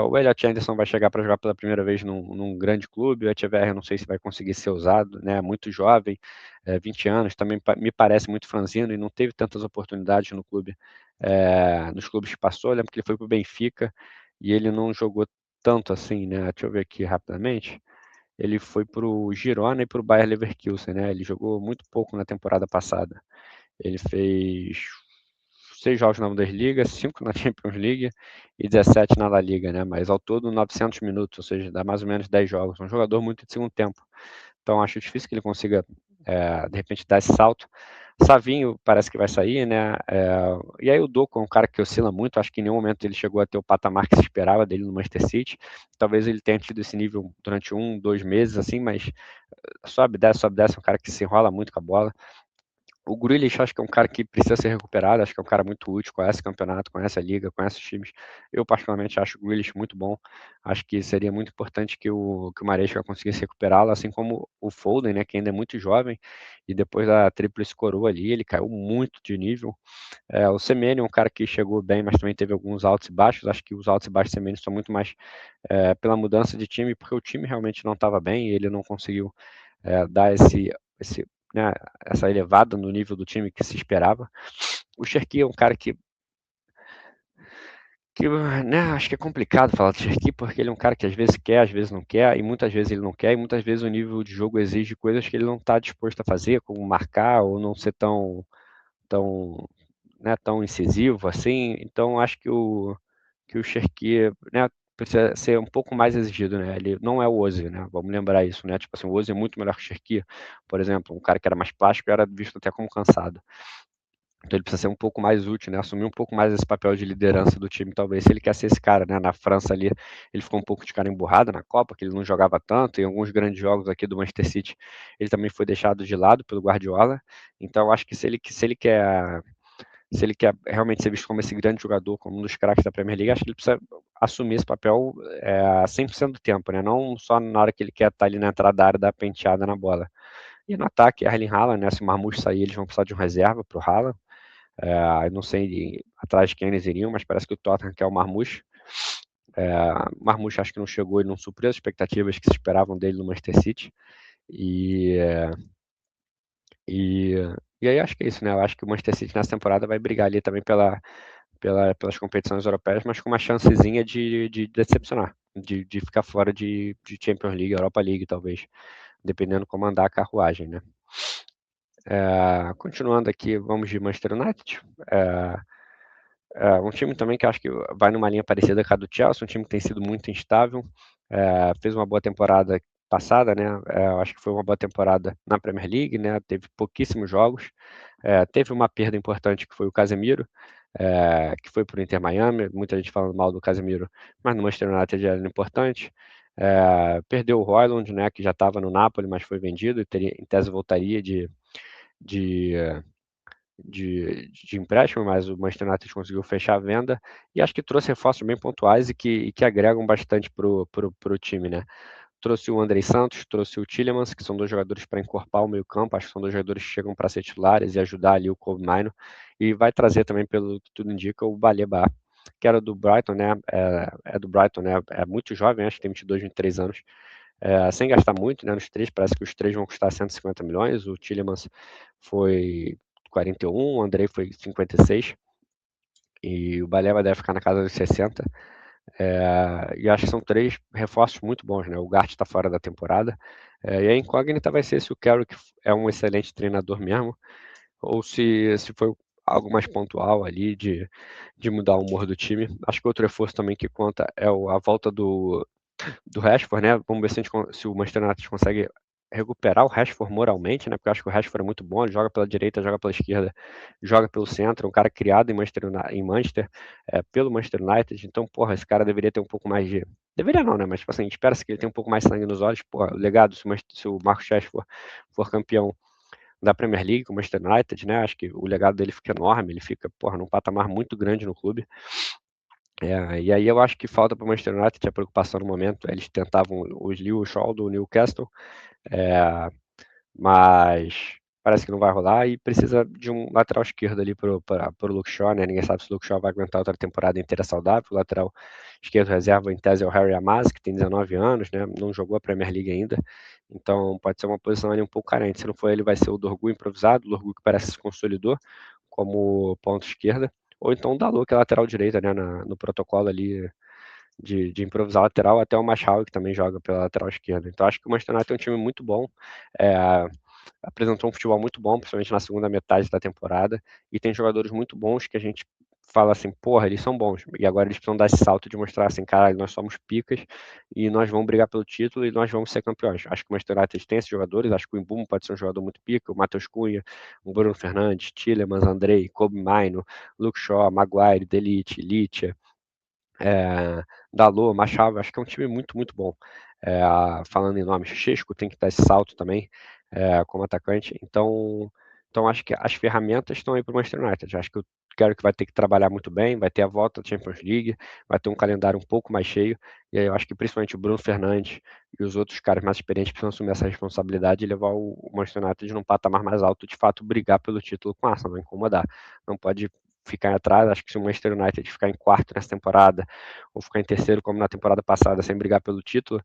O Elliot Anderson vai chegar para jogar pela primeira vez num grande clube. O Echeverri, eu não sei se vai conseguir ser usado, né? Muito jovem, 20 anos, também me parece muito franzino e não teve tantas oportunidades no clube, nos clubes que passou. Eu lembro que ele foi para o Benfica e ele não jogou tanto assim, né? Deixa eu ver aqui rapidamente. Ele foi para o Girona e para o Bayer Leverkusen, né? Ele jogou muito pouco na temporada passada. Ele fez 6 jogos na Bundesliga, 5 na Champions League e 17 na La Liga, né? Mas ao todo 900 minutos, ou seja, dá mais ou menos 10 jogos. Um jogador muito de segundo tempo. Então acho difícil que ele consiga, de repente, dar esse salto. Savinho parece que vai sair, né? E aí o Doku é um cara que oscila muito. Acho que em nenhum momento ele chegou a ter o patamar que se esperava dele no Manchester City. Talvez ele tenha tido esse nível durante 1, 2 meses, assim, mas sobe, desce, é um cara que se enrola muito com a bola. O Grealish acho que é um cara que precisa ser recuperado, acho que é um cara muito útil, conhece o campeonato, conhece a liga, conhece os times. Eu particularmente acho o Grealish muito bom, acho que seria muito importante que o Maresca conseguisse recuperá-lo, assim como o Foden, né, que ainda é muito jovem, e depois da tríplice coroa ali, ele caiu muito de nível. O Semenyo é um cara que chegou bem, mas também teve alguns altos e baixos, acho que os altos e baixos do Semenyo são muito mais pela mudança de time, porque o time realmente não estava bem, e ele não conseguiu dar esse né, essa elevada no nível do time que se esperava. O Cherki é um cara que, né, acho que é complicado falar do Cherki, porque ele é um cara que às vezes quer, às vezes não quer, e muitas vezes ele não quer, e muitas vezes o nível de jogo exige coisas que ele não está disposto a fazer, como marcar ou não ser tão, né, tão incisivo assim. Então acho que o Cherki, né, precisa ser um pouco mais exigido, né? Ele não é o Ozzy, né? Vamos lembrar isso, né? Tipo assim, o Ozzy é muito melhor que o Cherki, por exemplo, um cara que era mais plástico era visto até como cansado. Então ele precisa ser um pouco mais útil, né? Assumir um pouco mais esse papel de liderança do time, talvez, se ele quer ser esse cara, né? Na França ali, ele ficou um pouco de cara emburrado na Copa, que ele não jogava tanto, em alguns grandes jogos aqui do Manchester City, ele também foi deixado de lado pelo Guardiola. Então acho que se ele quer realmente ser visto como esse grande jogador, como um dos craques da Premier League, acho que ele precisa assumir esse papel 100% do tempo, né? Não só na hora que ele quer estar ali na entrada da área, dar penteada na bola. E no ataque, Erling Haaland, né? Se o Marmoush sair, eles vão precisar de um reserva para o Haaland. Eu não sei atrás de quem eles iriam, mas parece que o Tottenham quer o Marmoush. O Marmoush acho que não chegou e não supriu as expectativas que se esperavam dele no Manchester City. E, e, e aí acho que é isso, né? Eu acho que o Manchester City nessa temporada vai brigar ali também pelas competições europeias, mas com uma chancezinha de decepcionar, de ficar fora de Champions League, Europa League, talvez, dependendo como andar a carruagem, né? Continuando aqui, vamos de Manchester United. Um time também que acho que vai numa linha parecida com a do Chelsea, um time que tem sido muito instável, fez uma boa temporada passada, né? Acho que foi uma boa temporada na Premier League, né? Teve pouquíssimos jogos, teve uma perda importante que foi o Casemiro, que foi para o Inter Miami, muita gente falando mal do Casemiro, mas no Manchester United já era importante. Perdeu o Højlund, né? Que já estava no Napoli, mas foi vendido e teria, em tese voltaria de de empréstimo, mas o Manchester United conseguiu fechar a venda e acho que trouxe reforços bem pontuais e que agregam bastante pro time, né? Trouxe o Andrei Santos, trouxe o Tielemans, que são dois jogadores para encorpar o meio-campo, acho que são dois jogadores que chegam para ser titulares e ajudar ali o Kobe Mino, e vai trazer também, pelo que tudo indica, o Baleba, que era do Brighton, né? É do Brighton, né? É muito jovem, acho que tem 22, 23 anos, sem gastar muito, né? Nos três, parece que os três vão custar 150 milhões. O Tielemans foi 41, o Andrei foi 56 e o Baleba deve ficar na casa dos 60. E acho que são três reforços muito bons, né? O Gart está fora da temporada. E a incógnita vai ser se o Carrick é um excelente treinador mesmo, ou se foi algo mais pontual ali de mudar o humor do time. Acho que outro reforço também que conta é a volta do Rashford, né? Vamos ver se o Manchester United consegue recuperar o Rashford moralmente, né? Porque eu acho que o Rashford é muito bom, ele joga pela direita, joga pela esquerda, joga pelo centro, um cara criado em Manchester, pelo Manchester United, então, porra, esse cara deveria ter um pouco mais de... Deveria não, né? Mas, tipo assim, espera-se que ele tenha um pouco mais de sangue nos olhos, porra, o legado, se o Marcos Rashford for campeão da Premier League com o Manchester United, né? Acho que o legado dele fica enorme, ele fica, porra, num patamar muito grande no clube. E aí eu acho que falta para o Manchester United a preocupação no momento. Eles tentavam o Lewis Shaw do Newcastle, é, mas parece que não vai rolar e precisa de um lateral esquerdo ali para o Luke Shaw, né? Ninguém sabe se o Luke Shaw vai aguentar outra temporada inteira saudável. O lateral esquerdo reserva em tese é o Harry Amaz, que tem 19 anos, né? Não jogou a Premier League ainda, então pode ser uma posição ali um pouco carente. Se não for ele, vai ser o Dorgu improvisado, o Dorgu que parece que se consolidou como ponto esquerda, ou então o Dalot, que é lateral direita, né? No protocolo ali de improvisar lateral, até o Machado, que também joga pela lateral esquerda. Então acho que o Manchester United é um time muito bom, é, apresentou um futebol muito bom, principalmente na segunda metade da temporada, e tem jogadores muito bons que a gente fala assim, porra, eles são bons, e agora eles precisam dar esse salto de mostrar assim, cara, nós somos picas, e nós vamos brigar pelo título, e nós vamos ser campeões. Acho que o Manchester United tem esses jogadores, acho que o Mbum pode ser um jogador muito pica, o Matheus Cunha, o Bruno Fernandes, Tielemans, Andrei, Kobe Mino, Luke Shaw, Maguire, Delite, Litia, Dalot, Machado, acho que é um time muito, muito bom. Falando em nomes, Chesco tem que dar esse salto também como atacante. Então acho que as ferramentas estão aí para o Manchester United. Acho que o Carrick vai ter que trabalhar muito bem, vai ter a volta da Champions League, vai ter um calendário um pouco mais cheio. E aí eu acho que principalmente o Bruno Fernandes e os outros caras mais experientes precisam assumir essa responsabilidade e levar o Manchester United num patamar mais alto, de fato, brigar pelo título com o Arsenal, não incomodar. Não pode ficar atrás. Acho que se o Manchester United ficar em quarto nessa temporada, ou ficar em terceiro como na temporada passada, sem brigar pelo título,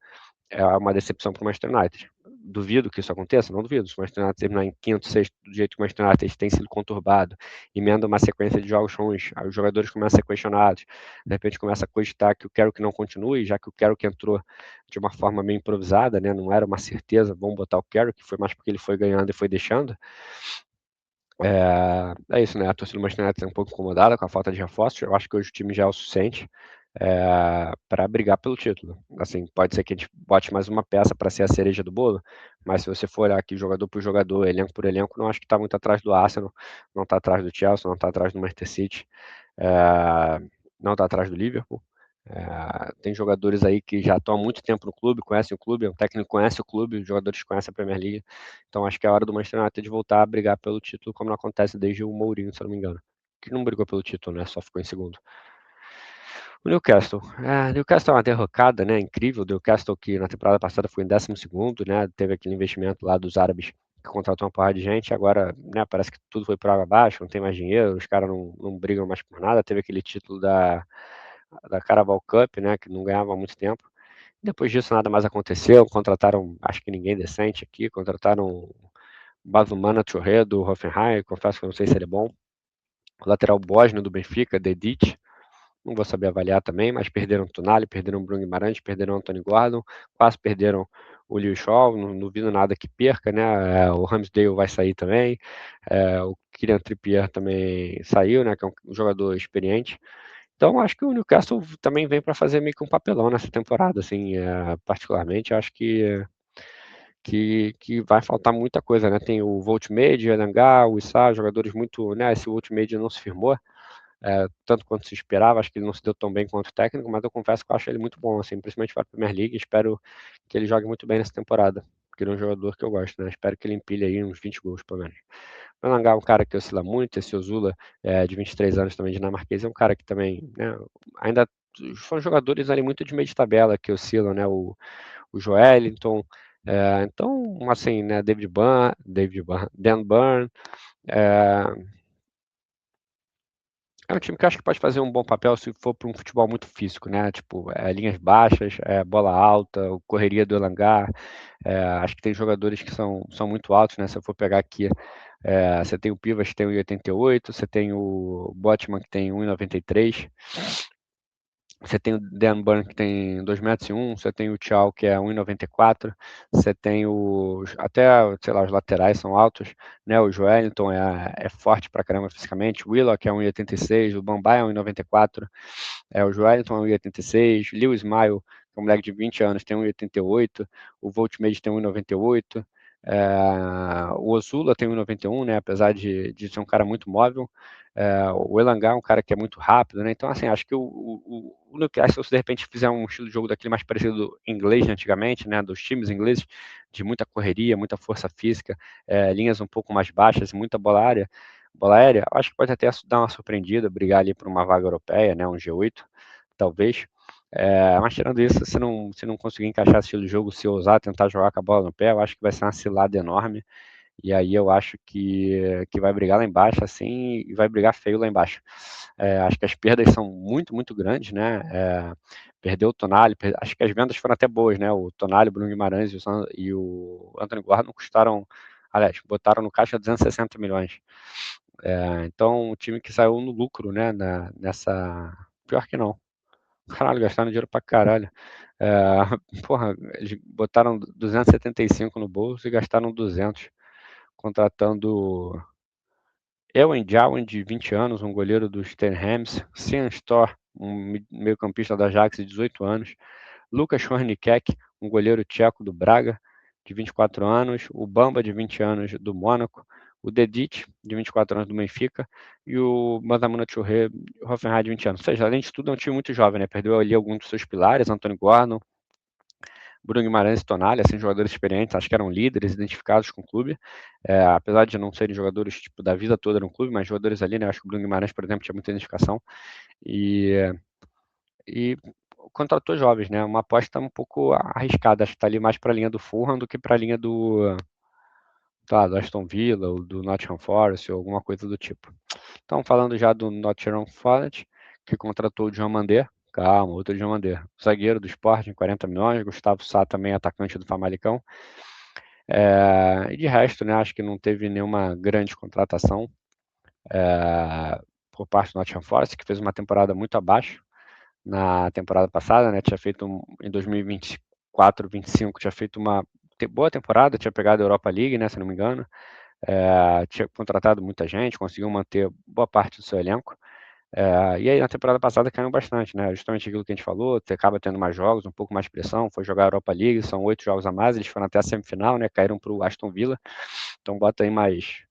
é uma decepção para o Manchester United. Duvido que isso aconteça? Não duvido. Se o Manchester United terminar em quinto, sexto, do jeito que o Manchester United tem sido conturbado, emenda uma sequência de jogos ruins, aí os jogadores começam a ser questionados, de repente começa a cogitar que o Carroll não continue, já que o Carroll entrou de uma forma meio improvisada, né? Não era uma certeza, vamos botar o Carroll, que foi mais porque ele foi ganhando e foi deixando. É isso, né? A torcida do Manchester United é um pouco incomodada com a falta de reforços. Eu acho que hoje o time já é o suficiente para brigar pelo título. Assim, pode ser que a gente bote mais uma peça para ser a cereja do bolo, mas se você for olhar aqui jogador por jogador, elenco por elenco, não acho que está muito atrás do Arsenal, não está atrás do Chelsea, não está atrás do Manchester City, não está atrás do Liverpool. Tem jogadores aí que já estão há muito tempo no clube, conhecem o clube, o técnico conhece o clube, os jogadores conhecem a Premier League. Então acho que é a hora do Manchester United de voltar a brigar pelo título, como não acontece desde o Mourinho, se eu não me engano. Que não brigou pelo título, né? Só ficou em segundo. O Newcastle. Newcastle é uma derrocada, né? Incrível. O Newcastle que na temporada passada foi em 12º, né? Teve aquele investimento lá dos árabes que contratou uma porrada de gente, agora, né, parece que tudo foi por água abaixo, não tem mais dinheiro, os caras não brigam mais por nada. Teve aquele título da Carabao Cup, né, que não ganhava há muito tempo. Depois disso, nada mais aconteceu. Contrataram, acho que ninguém decente aqui. Contrataram Bazumana Touré do Hoffenheim. Confesso que eu não sei se ele é bom. O lateral bósnio do Benfica, Dedic. Não vou saber avaliar também, mas perderam o Tonali, perderam o Bruno Guimarães, perderam o Anthony Gordon, quase perderam o Liu Shaw. Não duvido nada que perca, né? O Ramsdale vai sair também. O Kylian Trippier também saiu, né? Que é um jogador experiente. Então, acho que o Newcastle também vem para fazer meio que um papelão nessa temporada, assim, particularmente. Acho que vai faltar muita coisa, né? Tem o Voltmade, o Elanga, o Issa, jogadores muito, né? Esse Voltmade não se firmou, tanto quanto se esperava. Acho que ele não se deu tão bem quanto o técnico, mas eu confesso que eu acho ele muito bom, assim, principalmente para a Premier League. Espero que ele jogue muito bem nessa temporada, porque ele é um jogador que eu gosto, né? Espero que ele empilhe aí uns 20 gols, pelo menos. O Elanga é um cara que oscila muito. Esse Ozula, de 23 anos, também dinamarquês, é um cara que também, né, ainda são jogadores ali muito de meio de tabela que oscilam, né? O Joelinton, então, assim, né, Dan Burn, é, é um time que eu acho que pode fazer um bom papel se for para um futebol muito físico, né? Tipo, linhas baixas, bola alta, correria do Elanga. Acho que tem jogadores que são muito altos, né? Se eu for pegar aqui, você tem o Pivas que tem 1,88, você tem o Botman que tem 1,93, você tem o Dan Burn que tem 2,01 m, você tem o Thiaw que é 1,94, você tem até, sei lá, os laterais são altos, né? O Joelinton é forte pra caramba fisicamente, o Willock é 1,86, o Bamba é 1,94, o Joelinton é 1,86, Lewis Smile, que é um moleque de 20 anos, tem 1,88, o Voltmade tem 1,98, o Ozula tem 1,91, né? Apesar de ser um cara muito móvel. O Elanga é um cara que é muito rápido, né? Então, assim, acho que o Newcastle, se de repente fizer um estilo de jogo daquele mais parecido do inglês de antigamente, né? Dos times ingleses, de muita correria, muita força física, linhas um pouco mais baixas, muita bola aérea, acho que pode até dar uma surpreendida, brigar ali por uma vaga europeia, né? Um G8, talvez. Mas tirando isso, se não conseguir encaixar esse estilo de jogo, se ousar tentar jogar com a bola no pé, eu acho que vai ser uma cilada enorme. E aí eu acho que vai brigar lá embaixo, assim, e vai brigar feio lá embaixo. Acho que as perdas são muito, muito grandes, né? Perdeu o Tonali, acho que as vendas foram até boas, né? O Tonali, o Bruno Guimarães e o Anthony Gordon custaram, aliás, botaram no caixa 260 milhões. Então, o time que saiu no lucro, né? Nessa. Pior que não. Caralho, gastaram dinheiro pra caralho. Porra, eles botaram 275 no bolso e gastaram 200 contratando Ewan Jawan, de 20 anos, um goleiro do Stenhams, Sean Storr, um meio-campista da Ajax, de 18 anos, Lucas Hornikeck, um goleiro tcheco do Braga, de 24 anos, o Bamba, de 20 anos, do Mônaco, o Dedic, de 24 anos, do Benfica, e o Bazamuna Touré, Hoffenheim, de 20 anos. Ou seja, além de tudo, é um time muito jovem, né? Perdeu ali alguns dos seus pilares, Anthony Gordon, Bruno Guimarães e Tonali, assim, jogadores experientes, acho que eram líderes, identificados com o clube, apesar de não serem jogadores tipo da vida toda no clube, mas jogadores ali, né? Acho que o Bruno Guimarães, por exemplo, tinha muita identificação e contratou jovens, né? Uma aposta um pouco arriscada, acho que está ali mais para a linha do Fulham do que para a linha do Aston Villa ou do Nottingham Forest ou alguma coisa do tipo. Então, falando já do Nottingham Forest, que contratou o John Mandé, Calma, outro de Diomandé. Zagueiro do Sporting, 40 milhões. Gustavo Sá também, atacante do Famalicão. E de resto, né, acho que não teve nenhuma grande contratação por parte do Nottingham Forest, que fez uma temporada muito abaixo na temporada passada, né? Tinha feito em 2024, 25, tinha feito uma boa temporada, tinha pegado a Europa League, né, se não me engano. Tinha contratado muita gente, conseguiu manter boa parte do seu elenco. E aí na temporada passada caiu bastante, né? Justamente aquilo que a gente falou, você acaba tendo mais jogos, um pouco mais de pressão, foi jogar a Europa League, são 8 jogos a mais, eles foram até a semifinal, né? Caíram para o Aston Villa, então bota aí mais,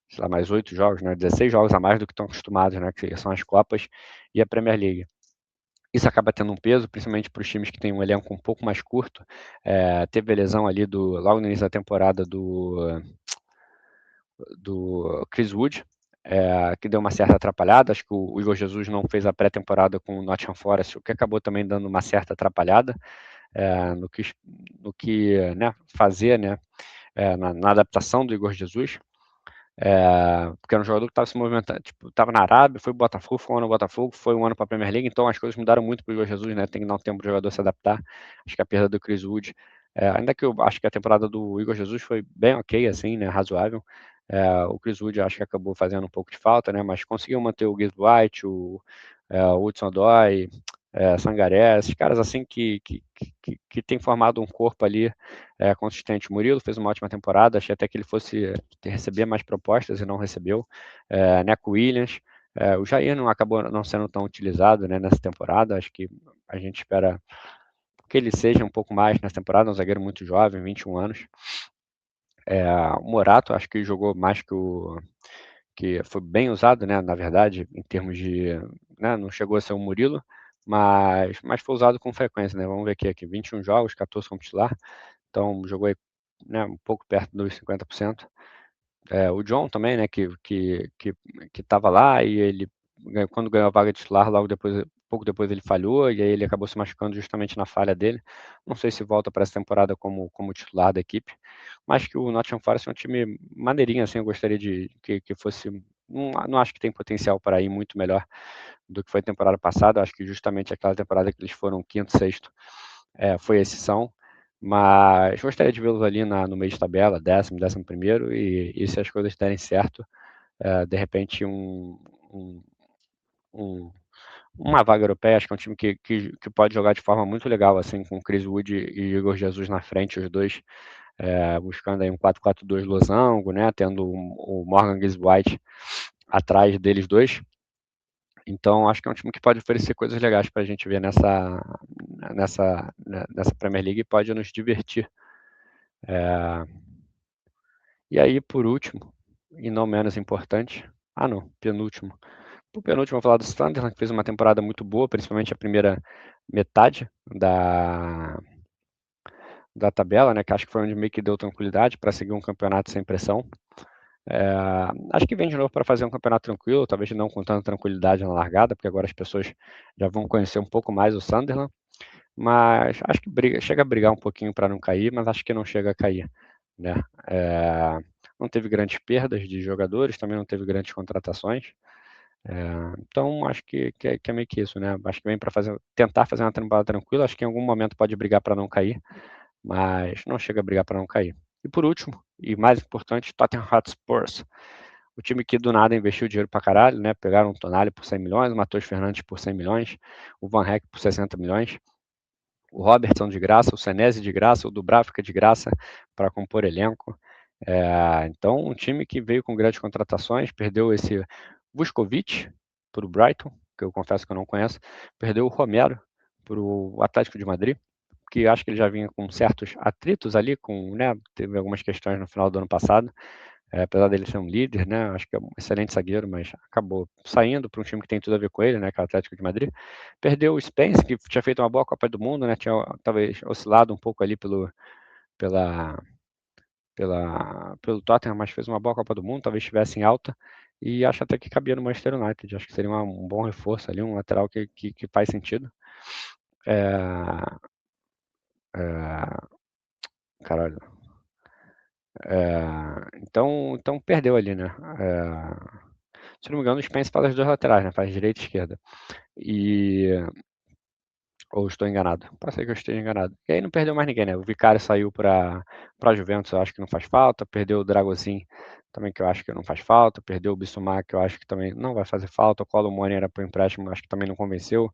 sei lá, mais 8 jogos, né? 16 jogos a mais do que estão acostumados, né? Que são as Copas e a Premier League. Isso acaba tendo um peso, principalmente para os times que têm um elenco um pouco mais curto. Teve a lesão ali logo no início da temporada do Chris Wood, que deu uma certa atrapalhada. Acho que o Igor Jesus não fez a pré-temporada com o Nottingham Forest, o que acabou também dando uma certa atrapalhada no que né, fazer né, na adaptação do Igor Jesus. Porque era um jogador que estava se movimentando, tipo, estava na Arábia, foi pro Botafogo, foi um ano no Botafogo, foi um ano para a Premier League, então as coisas mudaram muito para o Igor Jesus, né? Tem que dar um tempo para o jogador se adaptar. Acho que a perda do Chris Wood, ainda que eu acho que a temporada do Igor Jesus foi bem ok, assim, né? Razoável. O Chris Wood acho que acabou fazendo um pouco de falta, né? Mas conseguiu manter o Gibbs White, o Hudson Odoi, Sangaré, esses caras assim que tem formado um corpo ali consistente. O Murilo fez uma ótima temporada, achei até que ele fosse receber mais propostas e não recebeu. Neco Williams, o Jair não acabou não sendo tão utilizado né, nessa temporada, acho que a gente espera que ele seja um pouco mais nessa temporada, um zagueiro muito jovem, 21 anos. O Morato, acho que jogou mais que foi bem usado, né, na verdade, em termos de, né, não chegou a ser um Murilo, mas foi usado com frequência, né, vamos ver aqui 21 jogos, 14 como titular, então jogou aí, né, um pouco perto dos 50%. O John também, né, que estava lá e ele, quando ganhou a vaga de titular, logo depois, pouco depois ele falhou e aí ele acabou se machucando justamente na falha dele. Não sei se volta para essa temporada como titular da equipe, mas que o Nottingham Forest é um time maneirinho, assim, eu gostaria de que fosse. Não acho que tem potencial para ir muito melhor do que foi a temporada passada. Acho que justamente aquela temporada que eles foram quinto, sexto, foi a exceção. Mas gostaria de vê-los ali no meio de tabela, 10º, 11º, e se as coisas derem certo, de repente uma vaga europeia. Acho que é um time que pode jogar de forma muito legal, assim, com Chris Wood e Igor Jesus na frente, os dois buscando aí um 4-4-2 losango, né, tendo o Morgan Gibbs White atrás deles dois. Então, acho que é um time que pode oferecer coisas legais para a gente ver nessa Premier League e pode nos divertir. E aí, por último, e não menos importante, não, penúltimo. Por penúltimo, vou falar do Sunderland, que fez uma temporada muito boa, principalmente a primeira metade da tabela, né, que acho que foi onde meio que deu tranquilidade para seguir um campeonato sem pressão. Acho que vem de novo para fazer um campeonato tranquilo, talvez não com tanta tranquilidade na largada, porque agora as pessoas já vão conhecer um pouco mais o Sunderland, mas acho que chega a brigar um pouquinho para não cair, mas acho que não chega a cair, né? Não teve grandes perdas de jogadores, também não teve grandes contratações, então acho que é meio que isso, né? Acho que vem para tentar fazer uma temporada tranquila, acho que em algum momento pode brigar para não cair, mas não chega a brigar para não cair. E por último, e mais importante, Tottenham Hotspurs. O time que do nada investiu dinheiro pra caralho, né? Pegaram o Tonali por 100 milhões, o Matheus Fernandes por 100 milhões, o Van Heck por 60 milhões, o Robertson de graça, o Senesi de graça, o Dubravka de graça para compor elenco. Então, um time que veio com grandes contratações, perdeu esse Vuskovic para o Brighton, que eu confesso que eu não conheço, perdeu o Romero para o Atlético de Madrid, que acho que ele já vinha com certos atritos ali, né, teve algumas questões no final do ano passado, apesar dele ser um líder, né, acho que é um excelente zagueiro, mas acabou saindo para um time que tem tudo a ver com ele, né, que é o Atlético de Madrid. Perdeu o Spence, que tinha feito uma boa Copa do Mundo, né, tinha talvez oscilado um pouco ali pelo Tottenham, mas fez uma boa Copa do Mundo, talvez estivesse em alta, e acho até que cabia no Manchester United, acho que seria um bom reforço ali, um lateral que faz sentido. Caralho. Então perdeu ali, né? Se não me engano, o Spence faz as duas laterais, né? Faz direita e esquerda. E Ou estou enganado? Pode ser que eu esteja enganado. E aí não perdeu mais ninguém, né? O Vicário saiu para a Juventus, eu acho que não faz falta. Perdeu o Dragozin, também que eu acho que não faz falta. Perdeu o Bissouma, que eu acho que também não vai fazer falta. O Kolo Muani era para o empréstimo, acho que também não convenceu.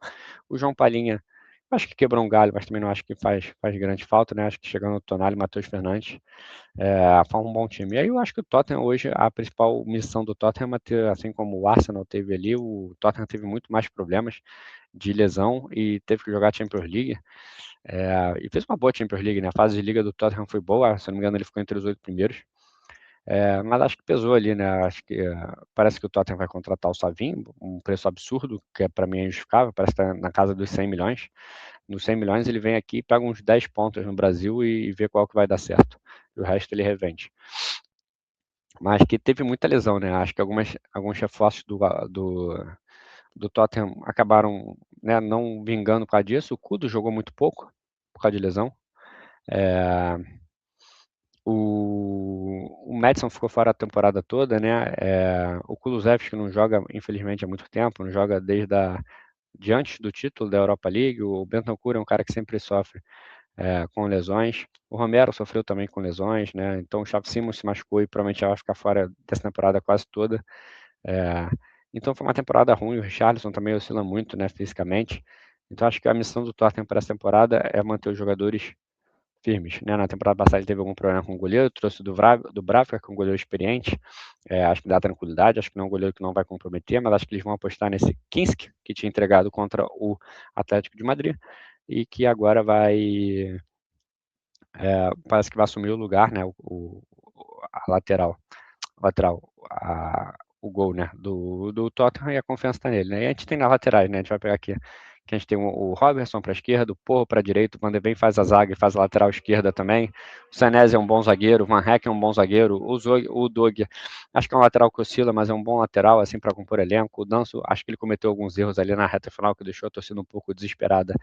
O João Palhinha, acho que quebrou um galho, mas também não acho que faz grande falta, né? Acho que chegando o Tonali, Matheus Fernandes, faz um bom time. E aí eu acho que o Tottenham hoje, a principal missão do Tottenham é manter, assim como o Arsenal teve ali, o Tottenham teve muito mais problemas de lesão e teve que jogar a Champions League. E fez uma boa Champions League, né? A fase de liga do Tottenham foi boa, se não me engano ele ficou entre os 8 primeiros. Mas acho que pesou ali, né? Acho que parece que o Tottenham vai contratar o Savinho, um preço absurdo, que para mim é injustificável, parece que está na casa dos 100 milhões. Nos 100 milhões ele vem aqui, pega uns 10 pontos no Brasil e vê qual que vai dar certo. E o resto ele revende. Mas que teve muita lesão, né? Acho que alguns reforços do Tottenham acabaram, né, não vingando por causa disso. O Kudo jogou muito pouco por causa de lesão. É, o Maddison ficou fora a temporada toda, né? O Kulusevski não joga, infelizmente, há muito tempo, não joga de antes do título da Europa League. O Bentancur é um cara que sempre sofre com lesões. O Romero sofreu também com lesões, né? Então o Xavi Simons se machucou e provavelmente vai ficar fora dessa temporada quase toda. É, então foi uma temporada ruim. O Richarlison também oscila muito, né, fisicamente. Então acho que a missão do Tottenham para essa temporada é manter os jogadores firmes, né? Na temporada passada ele teve algum problema com o goleiro, trouxe do Bravka, que é um goleiro experiente. Acho que dá tranquilidade, acho que não é um goleiro que não vai comprometer, mas acho que eles vão apostar nesse Kinsk, que tinha entregado contra o Atlético de Madrid, e que agora parece que vai assumir o lugar, né? A lateral, o gol, né, do Tottenham, e a confiança está nele, né? E a gente tem nas laterais, né? A gente vai pegar aqui que a gente tem o Robertson para a esquerda, o Porro para a direita, o Van de Ven faz a zaga e faz a lateral esquerda também. O Senesi é um bom zagueiro, o Van Heck é um bom zagueiro, o Dog, acho que é um lateral que oscila, mas é um bom lateral, assim, para compor elenco. O Danso, acho que ele cometeu alguns erros ali na reta final que deixou a torcida um pouco desesperada,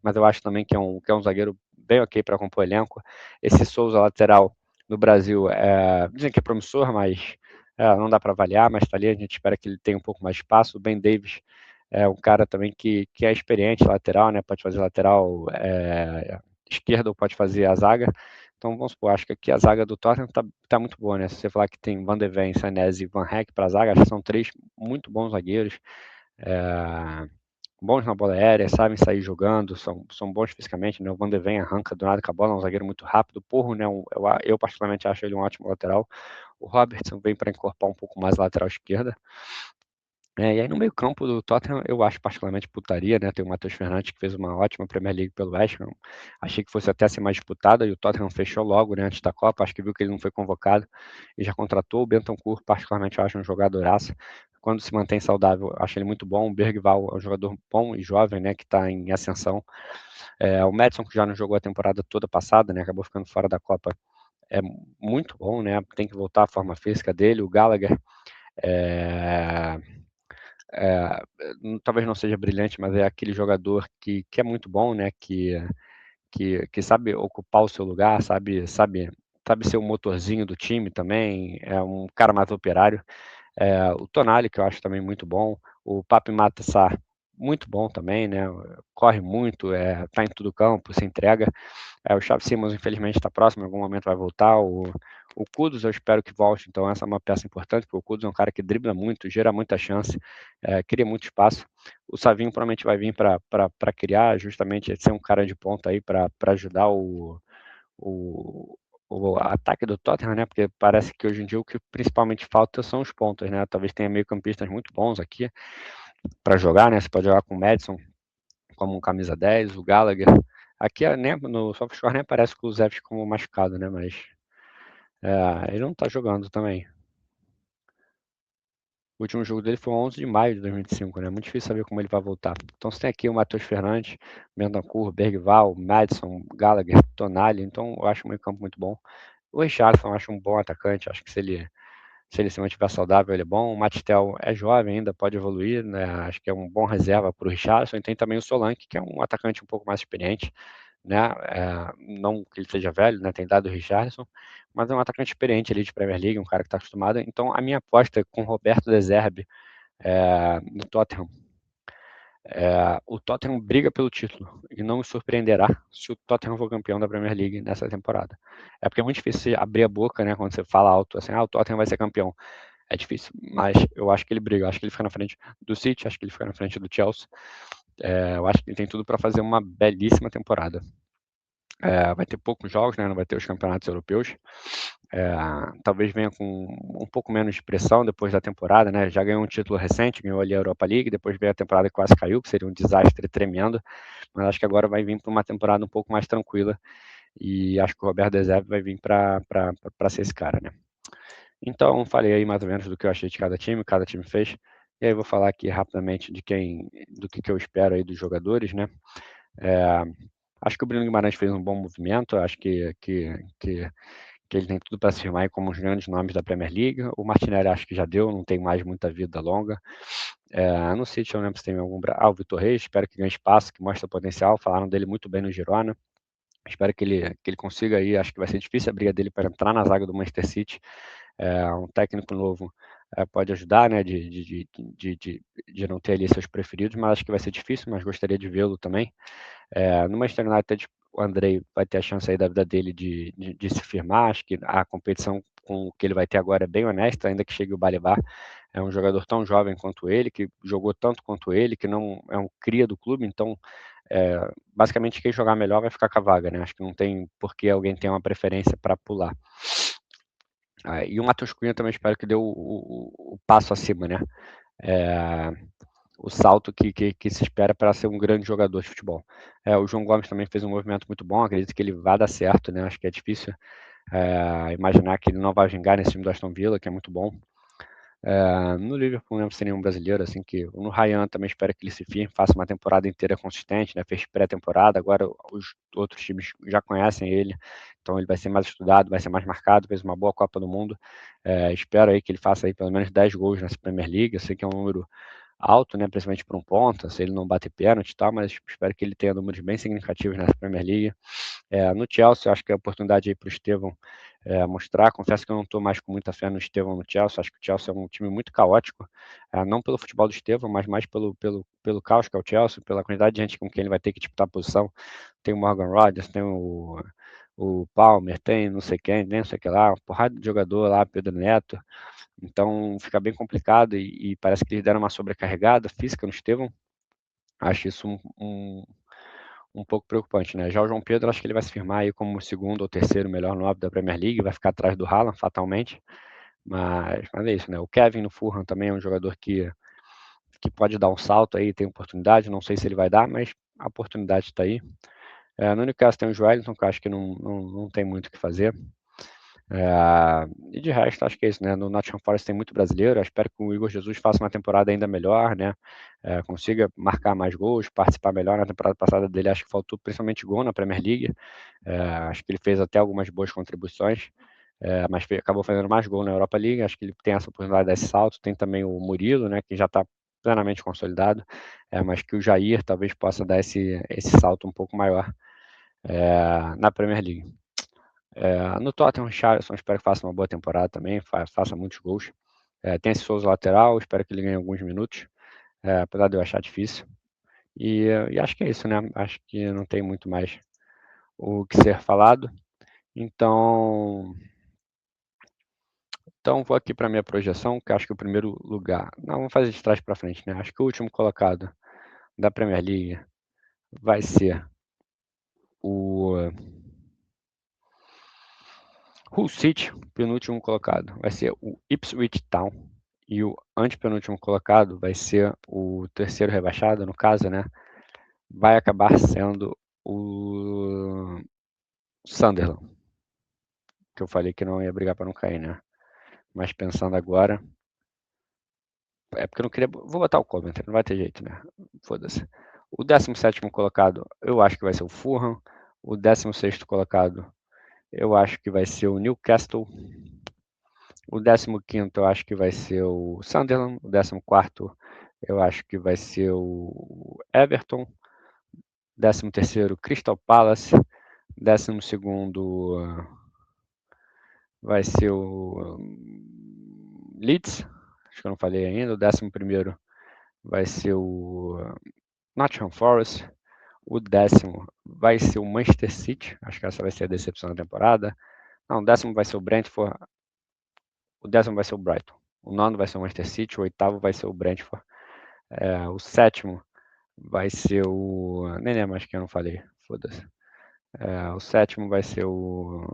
mas eu acho também que é um zagueiro bem ok para compor elenco. Esse Souza lateral no Brasil, dizem que é promissor, mas não dá para avaliar, mas está ali, a gente espera que ele tenha um pouco mais de espaço. O Ben Davis é um cara também que é experiente, lateral, né? Pode fazer lateral esquerda ou pode fazer a zaga. Então, vamos supor, acho que aqui a zaga do Tottenham tá muito boa, né? Se você falar que tem Van de Ven, Sanese e Van Heck para a zaga, acho que são 3 muito bons zagueiros. Bons na bola aérea, sabem sair jogando, são bons fisicamente, né? O Van de Ven arranca do nada com a bola, é um zagueiro muito rápido. O Porro, né? Eu particularmente acho ele um ótimo lateral. O Robertson vem para encorpar um pouco mais a lateral esquerda. E aí no meio campo do Tottenham, eu acho particularmente putaria, né? Tem o Matheus Fernandes que fez uma ótima Premier League pelo West Ham. Achei que fosse até ser mais disputada e o Tottenham fechou logo, né, antes da Copa. Acho que viu que ele não foi convocado e já contratou. O Bentancur, particularmente, eu acho um jogadoraço. Quando se mantém saudável, acho ele muito bom. O Bergvall é um jogador bom e jovem, né, que está em ascensão. O Maddison, que já não jogou a temporada toda passada, né, acabou ficando fora da Copa, é muito bom, né? Tem que voltar à forma física dele. O Gallagher é, é, talvez não seja brilhante, mas é aquele jogador que é muito bom, né? Que sabe ocupar o seu lugar, sabe ser o motorzinho do time também. É um cara mais operário. O Tonali, que eu acho também muito bom. O Pape Matar, muito bom também, né? Corre muito, tá em todo campo, se entrega. O Xavi Simons, infelizmente, está próximo, em algum momento vai voltar. O Kudus, eu espero que volte, então essa é uma peça importante, porque o Kudus é um cara que dribla muito, gera muita chance, cria muito espaço. O Savinho provavelmente vai vir para criar, justamente ser um cara de ponta aí para ajudar o, o ataque do Tottenham, né? Porque parece que hoje em dia o que principalmente falta são os pontos, né? Talvez tenha meio-campistas muito bons aqui para jogar, né? Você pode jogar com o Maddison como um camisa 10, o Gallagher. Aqui né, no SofaScore nem aparece com o Zef como machucado, né? Mas ele não tá jogando também. O último jogo dele foi 11 de maio de 2025, né? Muito difícil saber como ele vai voltar. Então você tem aqui o Matheus Fernandes, Bentancur, Bergvall, Maddison, Gallagher, Tonali. Então eu acho o meio campo muito bom. O Richarlison eu acho um bom atacante. Acho que se ele se mantiver saudável, ele é bom. O Matistel é jovem ainda, pode evoluir, né? Acho que é um bom reserva para o Richarlison. E tem também o Solanke, que é um atacante um pouco mais experiente, né? Não que ele seja velho, né? Tem dado o Richarlison, mas é um atacante experiente ali de Premier League, um cara que está acostumado. Então, a minha aposta com o Roberto De Zerbi no Tottenham O Tottenham briga pelo título e não me surpreenderá se o Tottenham for campeão da Premier League nessa temporada. É porque é muito difícil você abrir a boca, né, quando você fala alto assim, o Tottenham vai ser campeão. É difícil, mas eu acho que ele briga, eu acho que ele fica na frente do City, acho que ele fica na frente do Chelsea. Eu acho que ele tem tudo para fazer uma belíssima temporada. Vai ter poucos jogos, né, não vai ter os campeonatos europeus. Talvez venha com um pouco menos de pressão depois da temporada, né? Já ganhou um título recente, ganhou ali a Europa League, depois veio a temporada que quase caiu, que seria um desastre tremendo, mas acho que agora vai vir para uma temporada um pouco mais tranquila e acho que o Roberto De Zerbi vai vir para ser esse cara, né? Então, falei aí mais ou menos do que eu achei de cada time fez, e aí vou falar aqui rapidamente do que eu espero aí dos jogadores, né? É, Acho que o Bruno Guimarães fez um bom movimento, acho que ele tem tudo para se firmar aí como os grandes nomes da Premier League. O Martinelli acho que já deu, não tem mais muita vida longa. No City eu não lembro se tem algum... o Vitor Reis, espero que ganhe espaço, que mostre potencial, falaram dele muito bem no Girona. Espero que ele consiga aí, acho que vai ser difícil a briga dele para entrar na zaga do Manchester City. Um técnico novo pode ajudar, né, de não ter ali seus preferidos, mas acho que vai ser difícil, mas gostaria de vê-lo também. No Manchester United, o Andrei vai ter a chance aí da vida dele de se firmar. Acho que a competição com o que ele vai ter agora é bem honesta, ainda que chegue o Balibá. É um jogador tão jovem quanto ele, que jogou tanto quanto ele, que não é um cria do clube, então basicamente quem jogar melhor vai ficar com a vaga, né? Acho que não tem por que alguém ter uma preferência para pular. E o Matheus Cunha também espero que dê o passo acima, né? É, o salto que se espera para ser um grande jogador de futebol. O João Gomes também fez um movimento muito bom, acredito que ele vai dar certo, né? Acho que é difícil imaginar que ele não vai vingar nesse time do Aston Villa, que é muito bom. No Liverpool não lembro se tem nenhum brasileiro, assim que no Ryan também espero que ele se firme, faça uma temporada inteira consistente, né? Fez pré-temporada, agora os outros times já conhecem ele, então ele vai ser mais estudado, vai ser mais marcado, fez uma boa Copa do Mundo. Espero aí que ele faça aí pelo menos 10 gols nessa Premier League, eu sei que é um número alto, né, principalmente para um ponta, se ele não bater pênalti e tal, mas espero que ele tenha números bem significativos nessa Premier League. No Chelsea, acho que é a oportunidade aí para o Estevão mostrar. Confesso que eu não estou mais com muita fé no Estevão no Chelsea. Acho que o Chelsea é um time muito caótico, não pelo futebol do Estevão, mas mais pelo caos que é o Chelsea, pela quantidade de gente com quem ele vai ter que disputar a posição. Tem o Morgan Rodgers, tem o Palmer, tem não sei quem, nem não sei o que lá, uma porrada de jogador lá, Pedro Neto. Então fica bem complicado e parece que eles deram uma sobrecarregada física no Estevão. Acho isso um pouco preocupante, né? Já o João Pedro, acho que ele vai se firmar aí como o segundo ou terceiro melhor 9 da Premier League, vai ficar atrás do Haaland, fatalmente. Mas é isso, né? O Kevin no Fulham também é um jogador que pode dar um salto aí, tem oportunidade, não sei se ele vai dar, mas a oportunidade está aí. No Newcastle tem o Joelinton, que eu acho que não tem muito o que fazer. E de resto, acho que é isso, né? No Nottingham Forest tem muito brasileiro. Eu espero que o Igor Jesus faça uma temporada ainda melhor, né? Consiga marcar mais gols, participar melhor. Na temporada passada dele, acho que faltou principalmente gol na Premier League. Acho que ele fez até algumas boas contribuições, mas acabou fazendo mais gol na Europa League. Acho que ele tem essa oportunidade desse salto. Tem também o Murilo, né? Que já está plenamente consolidado, mas que o Jair talvez possa dar esse salto um pouco maior na Premier League. No Tottenham, o Richarlison, espero que faça uma boa temporada também, faça muitos gols. Tem esse Souza lateral, espero que ele ganhe alguns minutos, apesar de eu achar difícil. E acho que é isso, né? Acho que não tem muito mais o que ser falado. Então vou aqui para a minha projeção, que acho que o primeiro lugar. Não, vamos fazer de trás para frente, né? Acho que o último colocado da Premier League vai ser o Hull City, penúltimo colocado, vai ser o Ipswich Town. E o antepenúltimo colocado vai ser o terceiro rebaixado, no caso, né? Vai acabar sendo o Sunderland, que eu falei que não ia brigar para não cair, né? Mas pensando agora, é porque eu não queria. Vou botar o Coventry, não vai ter jeito, né? Foda-se. O 17º colocado, eu acho que vai ser o Fulham. O 16º colocado, eu acho que vai ser o Newcastle. O 15º eu acho que vai ser o Sunderland. O 14º eu acho que vai ser o Everton. 13º Crystal Palace. 12º vai ser o Leeds. Acho que eu não falei ainda. O 11º vai ser o Nottingham Forest. O 10º vai ser o Manchester City, acho que essa vai ser a decepção da temporada. Não, o 10º vai ser o Brentford, o 10º vai ser o Brighton, o 9º vai ser o Manchester City, o 8º vai ser o Brentford, o 7º vai ser o... nem lembro mais quem eu não falei, foda-se. O 7º vai ser o...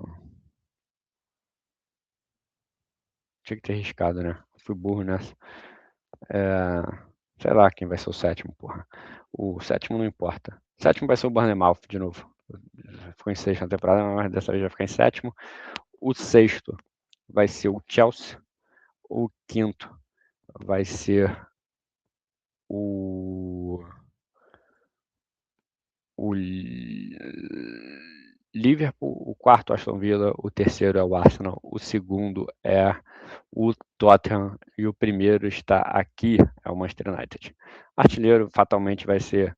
tinha que ter riscado, né? Fui burro nessa. Sei lá quem vai ser o 7º, porra. O 7º não importa. O 7º vai ser o Bournemouth de novo. Ficou em 6º na temporada, mas dessa vez vai ficar em 7º. O 6º vai ser o Chelsea. O 5º vai ser o Liverpool. O 4º, Aston Villa. O 3º é o Arsenal. O 2º é o Tottenham. E o 1º está aqui, é o Manchester United. Artilheiro fatalmente vai ser,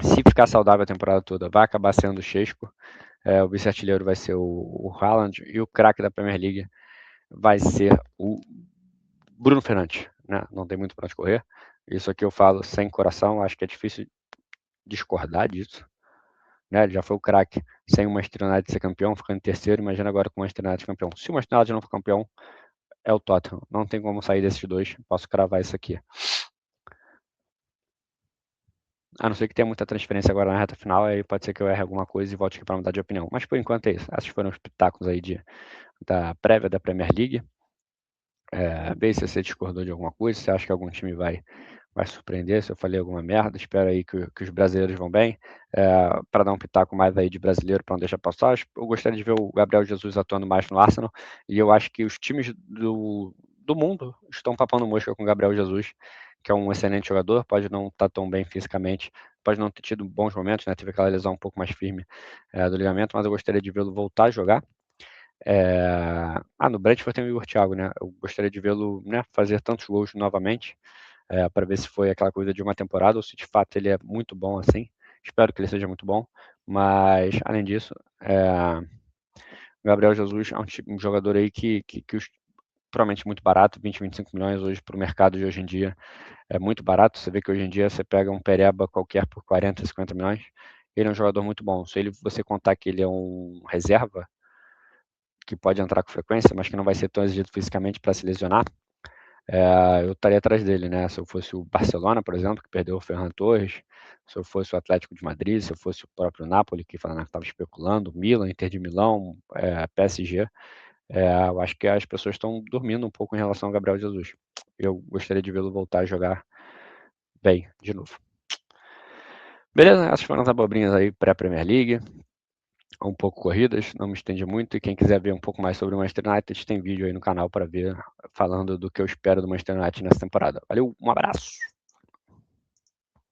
se ficar saudável a temporada toda, vai acabar sendo o Šeško. O vice-artilheiro vai ser o Haaland. E o craque da Premier League vai ser o Bruno Fernandes. Né? Não tem muito para onde correr. Isso aqui eu falo sem coração. Acho que é difícil discordar disso. Né? Ele já foi o craque sem o Manchester United ser campeão, ficando em terceiro. Imagina agora com o Manchester United campeão. Se o Manchester United não for campeão, é o Tottenham. Não tem como sair desses dois. Posso cravar isso aqui. A não ser que tenha muita transferência agora na reta final, aí pode ser que eu erre alguma coisa e volte aqui para mudar de opinião. Mas por enquanto é isso. Esses foram os pitacos aí da prévia da Premier League. Vê se você discordou de alguma coisa, se acha que algum time vai surpreender, se eu falei alguma merda. Espero aí que os brasileiros vão bem. Para dar um pitaco mais aí de brasileiro, para não deixar passar, eu gostaria de ver o Gabriel Jesus atuando mais no Arsenal, e eu acho que os times do mundo estão papando mosca com o Gabriel Jesus, que é um excelente jogador, pode não estar tão bem fisicamente, pode não ter tido bons momentos, né? Teve aquela lesão um pouco mais firme do ligamento, mas eu gostaria de vê-lo voltar a jogar. No Brentford tem o Igor Thiago, né? Eu gostaria de vê-lo, né, fazer tantos gols novamente, para ver se foi aquela coisa de uma temporada ou se de fato ele é muito bom assim. Espero que ele seja muito bom, mas além disso, Gabriel Jesus é um jogador aí que provavelmente muito barato, 20, 25 milhões hoje para o mercado de hoje em dia é muito barato. Você vê que hoje em dia você pega um Pereba qualquer por 40, 50 milhões. Ele é um jogador muito bom. Se você contar que ele é um reserva, que pode entrar com frequência, mas que não vai ser tão exigido fisicamente para se lesionar, eu estaria atrás dele, né? Se eu fosse o Barcelona, por exemplo, que perdeu o Ferran Torres, se eu fosse o Atlético de Madrid, se eu fosse o próprio Napoli, que estava especulando, Milan, Inter de Milão, PSG, eu acho que as pessoas estão dormindo um pouco em relação ao Gabriel Jesus. Eu gostaria de vê-lo voltar a jogar bem, de novo. Beleza? Essas foram as abobrinhas aí pré-Premier League, um pouco corridas, não me estendi muito, e quem quiser ver um pouco mais sobre o Manchester United, tem vídeo aí no canal para ver, falando do que eu espero do Manchester United nessa temporada. Valeu, um abraço!